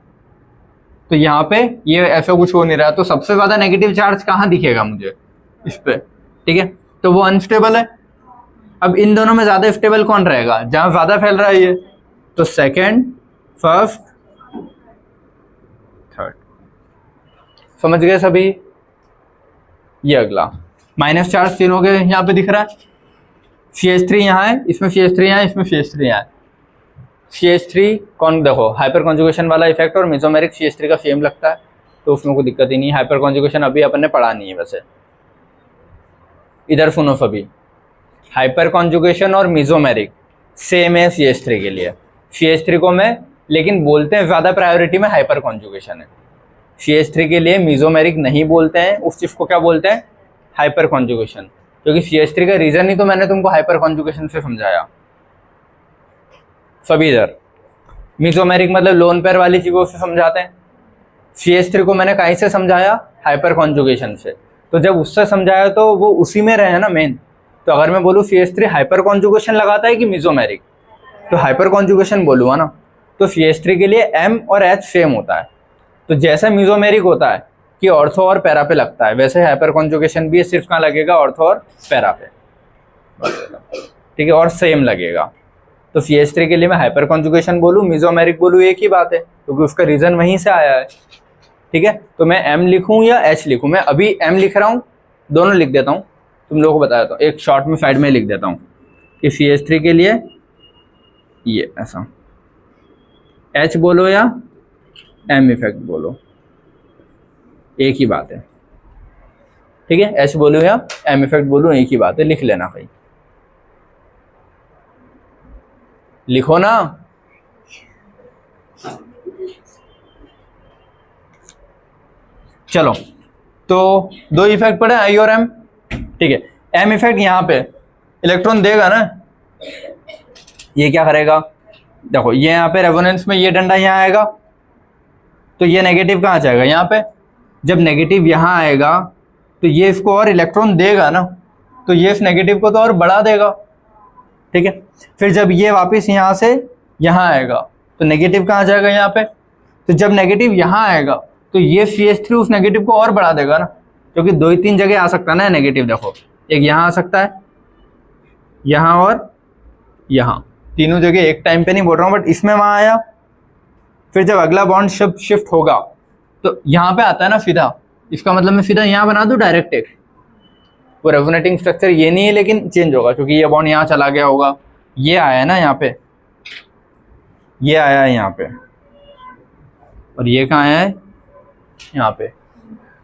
तो यहाँ पे ये ऐसा कुछ हो नहीं रहा, तो सबसे ज्यादा नेगेटिव चार्ज कहाँ दिखेगा मुझे, इस पे, ठीक है। तो वो अनस्टेबल है। अब इन दोनों में ज्यादा स्टेबल कौन रहेगा, जहां ज्यादा फैल रहा है ये, तो सेकंड, फर्स्ट, थर्ड। समझ गए सभी? ये अगला माइनस चार्ज 3 हो गए, यहाँ पे दिख रहा है CH3 यहाँ है, इसमें CH3 यहाँ है, इसमें CH3 यहाँ है। CH3 कौन, देखो हाइपर कॉन्जुगेशन वाला इफेक्ट और मेसोमेरिक CH3 का सेम लगता है, तो उसमें कोई दिक्कत ही नहीं। हाइपर कॉन्जुगेशन अभी अपन ने पढ़ा नहीं है वैसे। इधर सुनो सभी, हाइपर कॉन्जुगेशन और मेसोमेरिक सेम है CH3 के लिए। CH3 को मैं लेकिन बोलते हैं ज्यादा प्रायोरिटी में हाइपर कॉन्जुगेशन है, CH3 के लिए मेसोमेरिक नहीं बोलते हैं, उस चीज को क्या बोलते हैं, हाइपर कॉन्जुगेशन। क्योंकि CH3 का रीजन ही तो मैंने तुमको हाइपर कॉन्जुगेशन से समझाया। सभी इधर मेसोमेरिक मतलब लोन पेयर वाली चीजों से समझाते हैं, CH3 को मैंने कहीं से समझाया, हाइपर कॉन्जुगेशन से। तो जब उससे समझाया तो वो उसी में रहे ना मेन। तो अगर मैं बोलूँ CH3 हाइपर कॉन्जुगेशन लगाता है कि मेसोमेरिक, तो हाइपर कॉन्जुगेशन बोलूँगा ना। तो CH3 के लिए M और H सेम होता है, तो जैसे मेसोमेरिक होता है कि ऑर्थो और पैरा पे लगता है, वैसे हाइपर कॉन्जुगेशन भी सिर्फ कहाँ लगेगा, ऑर्थो और पैरा पे। ठीक है, और सेम लगेगा। तो CH3 के लिए मैं हाइपर कॉन्जुगेशन बोलूँ, मेसोमेरिक बोलूँ, एक ही बात है, क्योंकि उसका रीजन वहीं से आया है। ठीक है, तो मैं M लिखूँ या H लिखूँ? मैं अभी M लिख रहा हूँ, दोनों लिख देता हूँ, तुम लोगों को बता देता हूँ, एक शॉर्ट में साइड में लिख देता हूँ कि CH3 के लिए ये ऐसा H बोलो या M इफेक्ट बोलो, एक ही बात है। ठीक है, H बोलो या M इफेक्ट बोलो, एक ही बात है, लिख लेना भाई, लिखो ना। चलो, तो दो इफेक्ट पड़े, I और M। ठीक है, M इफेक्ट यहाँ पे इलेक्ट्रॉन देगा ना, ये क्या करेगा, देखो ये यहाँ पे रेजोनेंस में ये डंडा यहाँ आएगा, तो ये नेगेटिव कहाँ जाएगा, यहाँ पे। जब नेगेटिव यहाँ आएगा तो ये इसको और इलेक्ट्रॉन देगा ना, तो ये इस नेगेटिव को तो और बढ़ा देगा। ठीक है, फिर जब ये वापस यहाँ से यहाँ आएगा तो नेगेटिव कहाँ जाएगा, यहाँ पे। तो जब नेगेटिव यहाँ आएगा तो ये CH3 उस नेगेटिव को और बढ़ा देगा ना, क्योंकि दो ही तीन जगह आ सकता है ना नेगेटिव। देखो एक यहाँ आ सकता है, यहाँ और यहाँ, तीनों जगह एक टाइम पे नहीं बोल रहा हूँ, बट इसमें वहाँ आया। फिर जब अगला बॉन्ड शिफ्ट होगा तो यहाँ पे आता है ना सीधा, इसका मतलब मैं सीधा यहाँ बना दूँ डायरेक्ट एक, वो रेजोनेटिंग स्ट्रक्चर ये नहीं है लेकिन चेंज होगा, क्योंकि ये बॉन्ड यहाँ चला गया होगा, ये आया है ना यहाँ पे, ये आया है यहाँ पे, और ये कहाँ आया है यहाँ पे।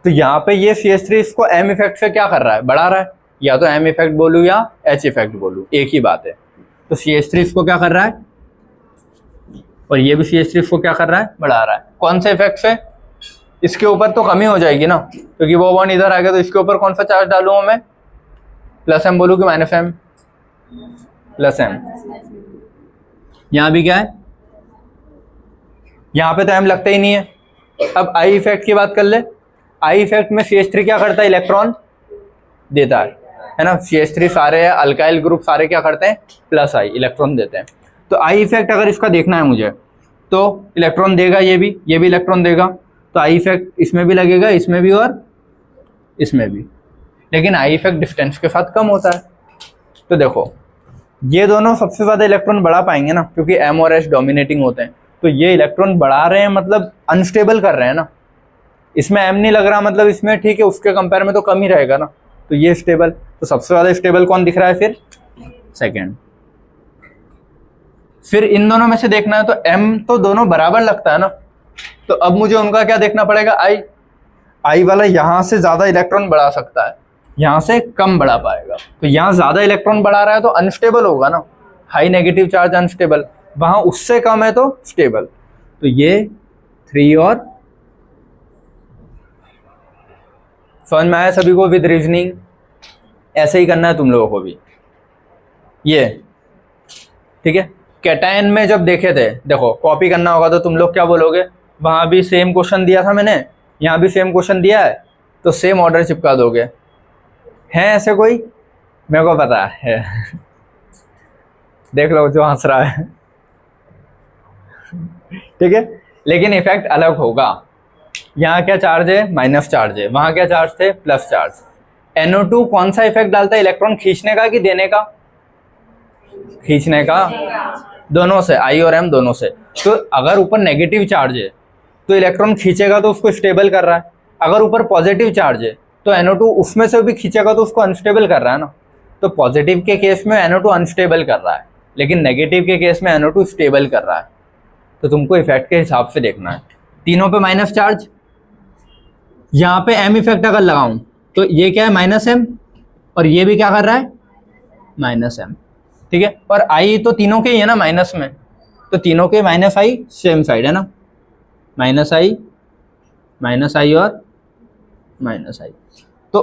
तो यहाँ पे ये CH3 इसको M इफेक्ट से क्या कर रहा है, बढ़ा रहा है। या तो M इफेक्ट बोलूँ या H इफेक्ट बोलूँ, एक ही बात है। तो CH3 इसको क्या कर रहा है, और ये भी CH3 इसको क्या कर रहा है, बढ़ा रहा है। कौन से इफेक्ट से, इसके ऊपर तो कमी हो जाएगी ना, क्योंकि वो बॉन्ड इधर आ गया, तो इसके ऊपर कौन सा चार्ज डालूँ मैं, +M बोलूँ कि -M, +M। यहाँ भी क्या है, यहाँ पे तो M लगता ही नहीं है। अब I इफेक्ट की बात कर ले, I इफेक्ट में CH3 क्या करता है, इलेक्ट्रॉन देता है ना। CH3 सारे अल्काइल ग्रुप सारे क्या करते हैं, +I, इलेक्ट्रॉन देते हैं। तो I इफेक्ट अगर इसका देखना है मुझे, तो इलेक्ट्रॉन देगा, ये भी इलेक्ट्रॉन देगा, तो I इफेक्ट इसमें भी लगेगा, इसमें भी और इसमें भी। लेकिन I इफेक्ट डिस्टेंस के साथ कम होता है। तो देखो ये दोनों सबसे ज़्यादा इलेक्ट्रॉन बढ़ा पाएंगे ना, क्योंकि M और H डोमिनेटिंग होते हैं। तो ये इलेक्ट्रॉन बढ़ा रहे हैं, मतलब अनस्टेबल कर रहे हैं ना। इसमें M नहीं लग रहा, मतलब इसमें ठीक है, उसके कंपेयर में तो कम ही रहेगा ना। तो ये स्टेबल, तो सबसे ज़्यादा स्टेबल कौन दिख रहा है फिर, सेकेंड। फिर इन दोनों में से देखना है, तो M तो दोनों बराबर लगता है ना, तो अब मुझे उनका क्या देखना पड़ेगा, I वाला यहाँ से ज़्यादा इलेक्ट्रॉन बढ़ा सकता है, यहाँ से कम बढ़ा पाएगा। तो यहाँ ज़्यादा इलेक्ट्रॉन बढ़ा रहा है तो अनस्टेबल होगा ना, हाई नेगेटिव चार्ज अनस्टेबल, वहाँ उससे कम है तो स्टेबल। तो ये 3 और, समझ में आया सभी को विद रीजनिंग। ऐसे ही करना है तुम लोगों को भी ये, ठीक है। कैटायन में जब देखे थे, देखो कॉपी करना होगा तो तुम लोग क्या बोलोगे, वहाँ भी सेम क्वेश्चन दिया था मैंने, यहाँ भी सेम क्वेश्चन दिया है, तो सेम ऑर्डर चिपका दोगे। है ऐसे कोई, मेरे को पता है देख लो जो हंस रहा है ठीक है, लेकिन इफेक्ट अलग होगा। यहाँ क्या चार्ज है, माइनस चार्ज है, वहाँ क्या चार्ज थे, प्लस चार्ज। NO2 कौन सा इफेक्ट डालता है, इलेक्ट्रॉन खींचने का कि देने का, खींचने का, दोनों से, I और M दोनों से। तो अगर ऊपर नेगेटिव चार्ज है तो इलेक्ट्रॉन खींचेगा तो उसको स्टेबल कर रहा है, अगर ऊपर पॉजिटिव चार्ज है तो NO2 उसमें से भी खींचेगा तो उसको अनस्टेबल कर रहा है ना। तो पॉजिटिव के केस में NO2 अनस्टेबल कर रहा है, लेकिन नेगेटिव के केस में NO2 स्टेबल कर रहा है। तो तुमको इफेक्ट के हिसाब से देखना है। तीनों पे माइनस चार्ज, यहाँ पे M इफेक्ट अगर लगाऊं तो ये क्या है, -M, और ये भी क्या कर रहा है, -M, ठीक है। और I तो तीनों के ही है ना माइनस में, तो तीनों के -I सेम साइड है ना, -I और -I। तो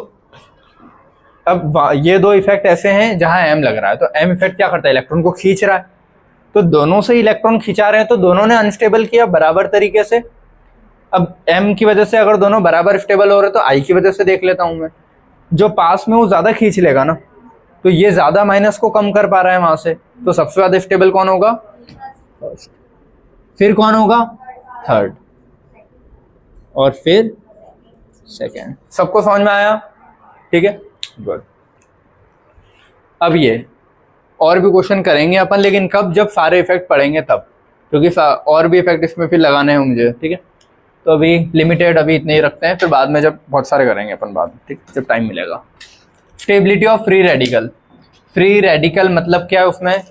अब ये दो इफेक्ट ऐसे हैं जहां M लग रहा है, तो M इफेक्ट क्या करता है, इलेक्ट्रॉन को खींच रहा है। तो दोनों से इलेक्ट्रॉन खिंचा रहे हैं, तो दोनों ने अनस्टेबल किया बराबर तरीके से। अब M की वजह से अगर दोनों बराबर स्टेबल हो रहे तो I की वजह से देख लेता हूं मैं, जो पास में वो ज्यादा खींच लेगा ना, तो ये ज्यादा माइनस को कम कर पा रहा है वहां से, तो सबसे ज्यादा स्टेबल कौन होगा, फर्स्ट। फिर कौन होगा, थर्ड, और फिर सेकेंड। सबको समझ में आया, ठीक है, गुड। अब ये और भी क्वेश्चन करेंगे अपन, लेकिन कब, जब सारे इफेक्ट पढ़ेंगे तब, क्योंकि और भी इफेक्ट इसमें फिर लगाने हैं मुझे, ठीक है। तो अभी लिमिटेड अभी इतने ही रखते हैं, फिर बाद में जब बहुत सारे करेंगे अपन बाद में, ठीक, जब टाइम मिलेगा। Stability of free radical. Free radical मतलब क्या है, उसमें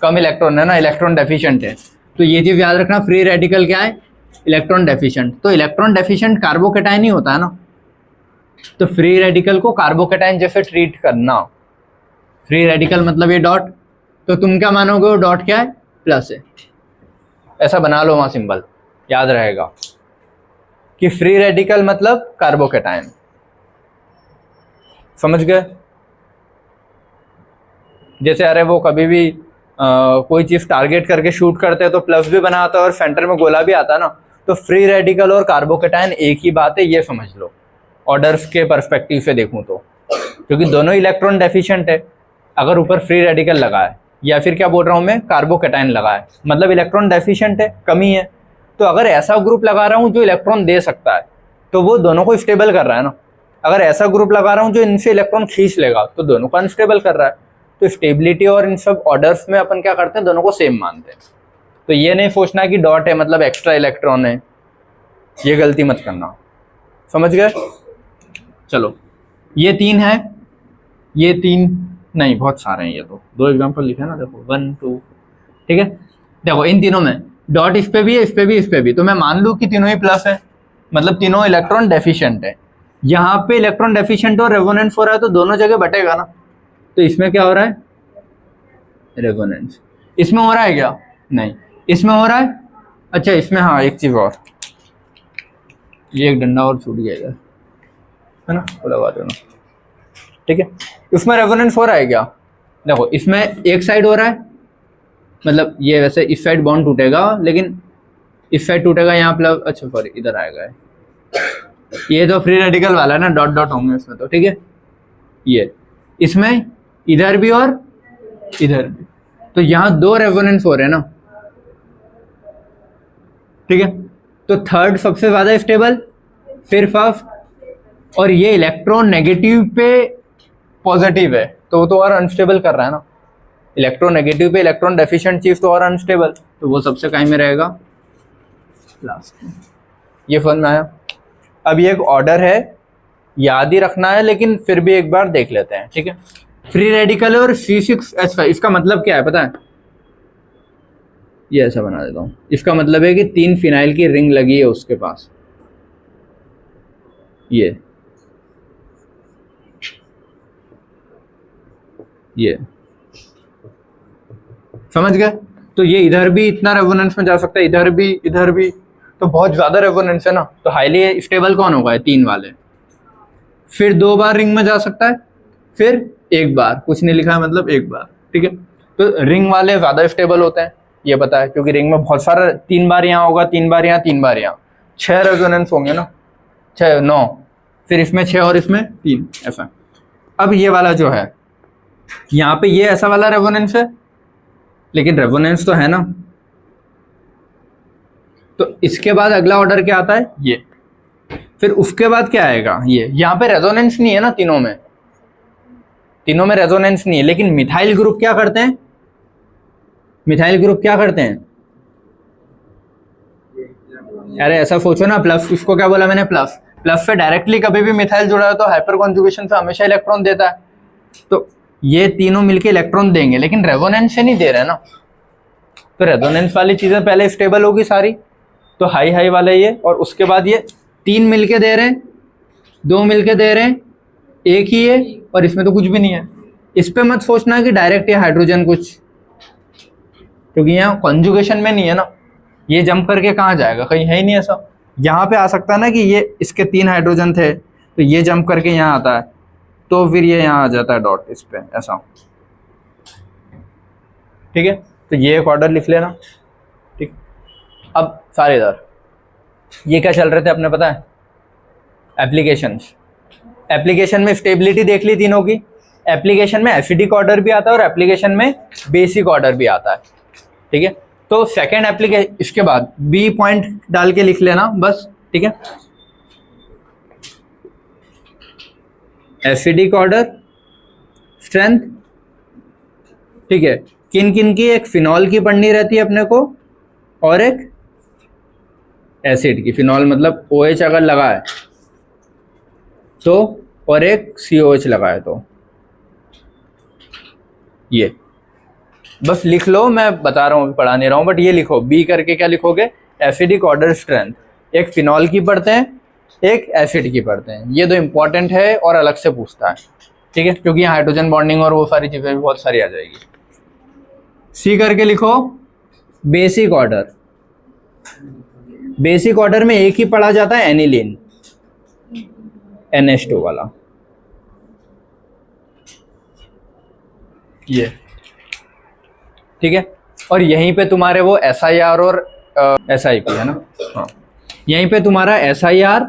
कम इलेक्ट्रॉन है ना, इलेक्ट्रॉन डेफिशिएंट है। तो ये चीज़ याद रखना, फ्री रेडिकल क्या है, इलेक्ट्रॉन डेफिशिएंट। तो इलेक्ट्रॉन डेफिशिएंट कार्बोकेटाइन ही होता है ना, तो फ्री रेडिकल को कार्बोकेटाइन जैसे ट्रीट करना। फ्री रेडिकल मतलब ये डॉट, तो तुम क्या मानोगे, वो डॉट क्या है, प्लस है, ऐसा बना लो वहां सिंबल, याद रहेगा कि फ्री रेडिकल मतलब कार्बोकेटाइन। समझ गए? जैसे अरे वो कभी भी कोई चीज टारगेट करके शूट करते हैं तो प्लस भी बना आता है और सेंटर में गोला भी आता है ना, तो फ्री रेडिकल और कार्बोकेटाइन एक ही बात है, ये समझ लो ऑर्डर्स के पर्सपेक्टिव से देखूं तो, क्योंकि दोनों इलेक्ट्रॉन डेफिशिएंट है। अगर ऊपर फ्री रेडिकल लगा है, या फिर क्या बोल रहा हूं मैं, कार्बोकेटाइन लगा है, मतलब इलेक्ट्रॉन डेफिशिएंट है, कमी है। तो अगर ऐसा ग्रुप लगा रहा हूं जो इलेक्ट्रॉन दे सकता है, तो वो दोनों को स्टेबल कर रहा है ना। अगर ऐसा ग्रुप लगा रहा हूं जो इनसे इलेक्ट्रॉन खींच लेगा, तो दोनों को अनस्टेबल कर रहा है। तो स्टेबिलिटी और इन सब ऑर्डर्स में अपन क्या करते हैं, दोनों को सेम मानते हैं। तो ये नहीं सोचना कि डॉट है मतलब एक्स्ट्रा इलेक्ट्रॉन है, ये गलती मत करना। समझ गए? चलो, ये 3 है, ये 3 नहीं, बहुत सारे हैं, ये तो 2 एग्जांपल लिखे ना, देखो 1 2, ठीक है। देखो इन तीनों में डॉट इस पे भी है, इस पे भी, इस पे भी, तो मैं मान लूँ कि तीनों ही प्लस है, मतलब तीनों इलेक्ट्रॉन डेफिशिएंट है। यहाँ पे इलेक्ट्रॉन डेफिशिएंट और रेजोनेंस हो रहा है, तो दोनों जगह बटेगा ना। तो इसमें क्या हो रहा है, रेजोनेंस। इसमें हो रहा है क्या, नहीं, इसमें हो रहा है। अच्छा इसमें, हाँ एक चीज और, ये एक डंडा और छूट गया इधर, है ना, वो लगा देना, ठीक है। इसमें रेजोनेंस हो रहा है क्या, देखो इसमें एक साइड हो रहा है, मतलब ये वैसे इस साइड बॉन्ड टूटेगा, लेकिन इस साइड टूटेगा यहाँ प्लस, अच्छा सॉरी इधर आएगा ये तो फ्री रेडिकल वाला है ना, डॉट डॉट होंगे इसमें तो, ठीक है। ये इसमें इधर भी और इधर भी, तो यहाँ 2 रेजोनेंस हो रहे हैं ना, ठीक है। तो थर्ड सबसे ज्यादा स्टेबल, फिर फर्स्ट, और ये इलेक्ट्रॉन नेगेटिव पे पॉजिटिव है, तो वो तो और अनस्टेबल कर रहा है ना। इलेक्ट्रॉन नेगेटिव पे इलेक्ट्रॉन डेफिशिएंट चीज तो और अनस्टेबल, तो वो सबसे कहीं में रहेगा, लास्ट में। ये समझ में आया? अब ये एक ऑर्डर है, याद ही रखना है, लेकिन फिर भी एक बार देख लेते हैं, ठीक है। फ्री रेडिकल और C6H5, इसका मतलब क्या है पता है, ये ऐसा बना देता हूँ। इसका मतलब है कि 3 फिनाइल की रिंग लगी है उसके पास, ये समझ गए? तो ये इधर भी इतना रेजोनेंस में जा सकता है, इधर भी, तो बहुत ज्यादा रेजोनेंस है ना। तो हाईली स्टेबल कौन होगा, 3 वाले। फिर 2 बार रिंग में जा सकता है, फिर 1 बार, कुछ नहीं लिखा है मतलब 1 बार, ठीक है। तो रिंग वाले ज्यादा स्टेबल होते हैं, ये पता है, क्योंकि रिंग में बहुत सारा 3 बार यहाँ होगा, 3 बार यहाँ, 3 बार यहाँ, 6 रेजोनेंस होंगे ना, 6 9, फिर इसमें 6 और इसमें 3, ऐसा। अब ये वाला जो है, यहाँ पे ये ऐसा वाला रेजोनेंस है, लेकिन रेजोनेंस तो है ना। तो इसके बाद अगला ऑर्डर क्या आता है, ये। फिर उसके बाद क्या आएगा, ये। यहाँ पे रेजोनेंस नहीं है ना, तीनों में रेजोनेंस नहीं है, लेकिन मिथाइल ग्रुप क्या करते हैं, अरे ऐसा सोचो ना, प्लस, इसको क्या बोला मैंने, प्लस से डायरेक्टली कभी भी मिथाइल जुड़ा है तो हाइपर कॉन्जुगेशन से हमेशा इलेक्ट्रॉन देता है। तो ये तीनों मिलके इलेक्ट्रॉन देंगे, लेकिन रेजोनेंस से नहीं दे रहे ना। तो रेजोनेंस वाली चीजें पहले स्टेबल होगी सारी, तो हाई वाले ये, और उसके बाद ये 3 मिलके दे रहे हैं, 2 मिलके दे रहे हैं, 1 ही है, और इसमें तो कुछ भी नहीं है। इस पे मत सोचना कि डायरेक्ट ये हाइड्रोजन कुछ, क्योंकि यहाँ कॉन्जुगेशन में नहीं है ना, ये जंप करके कहाँ जाएगा, कहीं है ही नहीं ऐसा। यहाँ पे आ सकता है ना कि ये इसके 3 हाइड्रोजन थे, तो ये जंप करके यहाँ आता है, तो फिर ये यहाँ आ जाता है डॉट इस पे, ऐसा, ठीक है। तो ये एक ऑर्डर लिख लेना, ठीक। अब सारे इधर ये क्या चल रहे थे अपने, पता है, एप्लीकेशन में स्टेबिलिटी देख ली तीनों की। एप्लीकेशन में एसिडिक ऑर्डर भी आता है और एप्लीकेशन में बेसिक ऑर्डर भी आता है, ठीक है। तो सेकेंड एप्लीकेशन, इसके बाद बी पॉइंट डाल के लिख लेना बस, ठीक है। एसिडिक ऑर्डर, स्ट्रेंथ, ठीक है। किन किन की, एक फिनॉल की पढ़नी रहती है अपने को और एक एसिड की। फिनॉल मतलब OH अगर लगा है तो, और एक COH लगा है तो। ये बस लिख लो, मैं बता रहा हूँ, पढ़ा नहीं रहा हूँ, बट ये लिखो बी करके। क्या लिखोगे? Acidic order strength. एक फिनॉल की पढ़ते हैं, एक एसिड की पढ़ते हैं। ये दो इंपॉर्टेंट है और अलग से पूछता है, ठीक है, क्योंकि यहाँ हाइड्रोजन बॉन्डिंग और वो सारी चीजें भी बहुत सारी आ जाएगी। सी करके लिखो बेसिक ऑर्डर। बेसिक ऑर्डर में एक ही पढ़ा जाता है, एनिलीन, NH2 वाला। ये ठीक है। और यहीं पे तुम्हारे वो SIR और SIP है ना, हाँ, यहीं पे तुम्हारा SIR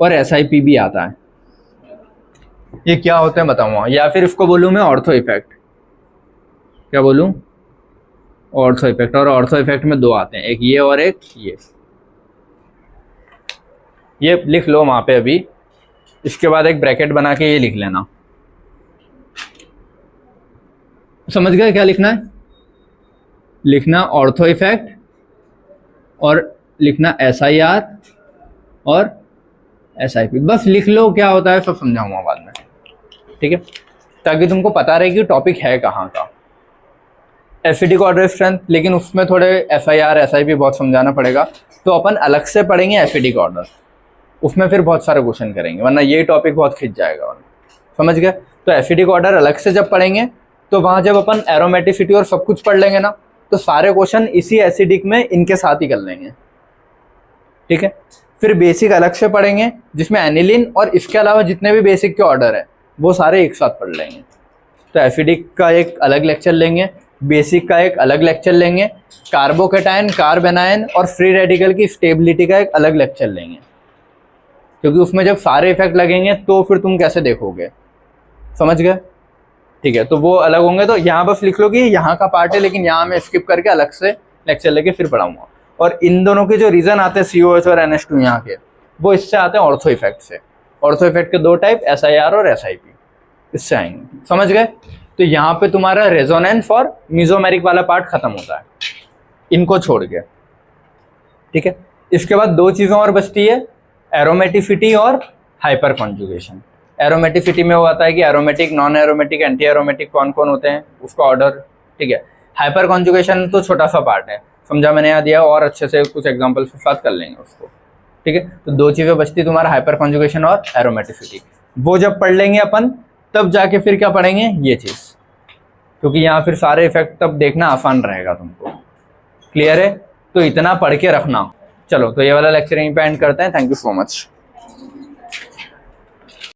और SIP भी आता है। ये क्या होते हैं बताऊंगा, या फिर इसको बोलूं मैं ऑर्थो इफेक्ट। क्या बोलूं? Ortho effect. और ऑर्थो इफेक्ट में दो आते हैं, एक ये और एक ये। ये लिख लो वहां पे अभी, इसके बाद एक ब्रैकेट बना के ये लिख लेना। समझ गए क्या लिखना है? लिखना ऑर्थो इफेक्ट और लिखना SIR और SIP। बस लिख लो, क्या होता है सब समझाऊंगा बाद में, ठीक है, ताकि तुमको पता रहे कि टॉपिक है कहाँ का। एसिडिक ऑर्डर स्ट्रेंथ, लेकिन उसमें थोड़े SIR SIP बहुत समझाना पड़ेगा, तो अपन अलग से पढ़ेंगे एसिडिक ऑर्डर। उसमें फिर बहुत सारे क्वेश्चन करेंगे, वरना ये टॉपिक बहुत खिंच जाएगा। समझ गए? तो एसिडिक ऑर्डर अलग से जब पढ़ेंगे, तो वहाँ जब अपन एरोमेटिसिटी और सब कुछ पढ़ लेंगे ना, तो सारे क्वेश्चन इसी एसिडिक में इनके साथ ही कर लेंगे, ठीक है। फिर बेसिक अलग से पढ़ेंगे, जिसमें एनिलीन और इसके अलावा जितने भी बेसिक के ऑर्डर है वो सारे एक साथ पढ़ लेंगे। तो एसिडिक का एक अलग लेक्चर लेंगे, बेसिक का एक अलग लेक्चर लेंगे, कार्बोकेटायन, कार्बेनायन और फ्री रेडिकल की स्टेबिलिटी का एक अलग लेक्चर लेंगे, क्योंकि उसमें जब सारे इफेक्ट लगेंगे तो फिर तुम कैसे देखोगे। समझ गए? ठीक है, तो वो अलग होंगे। तो यहाँ बस लिख लो कि यहाँ का पार्ट है, लेकिन यहाँ मैं स्किप करके अलग से लेक्चर लेके फिर पढ़ाऊंगा। और इन दोनों के जो रीजन आते हैं COH और NH2 यहाँ के, वो इससे आते हैं ऑर्थो इफेक्ट से। ऑर्थो इफेक्ट के दो टाइप, SIR और SIP, इससे आएंगे। समझ गए? तो यहाँ पे तुम्हारा रेजोनेंस और मीजोमेरिक वाला पार्ट खत्म होता है, इनको छोड़ के, ठीक है। इसके बाद दो चीजें और बचती है, एरोमेटिसिटी और हाइपर कॉन्जुगेशन। एरोमेटिसिटी में वो आता है कि aromatic, non aromatic, anti aromatic कौन कौन होते हैं, उसका ऑर्डर, ठीक है। हाइपर कॉन्जुगेशन तो छोटा सा पार्ट है, समझा मैंने यहाँ दिया, और अच्छे से कुछ एग्जांपल्स के साथ कर लेंगे उसको, ठीक है। तो दो चीजें बचती तुम्हारा, हाइपर कॉन्जुगेशन और एरोमेटिसिटी। वो जब पढ़ लेंगे अपन, तब जाके फिर क्या पढ़ेंगे, ये चीज, क्योंकि यहाँ फिर सारे इफेक्ट तब देखना आसान रहेगा तुमको। क्लियर है? तो इतना पढ़ के रखना। चलो, तो ये वाला लेक्चर यहीं पे एंड करते हैं। Thank you so much.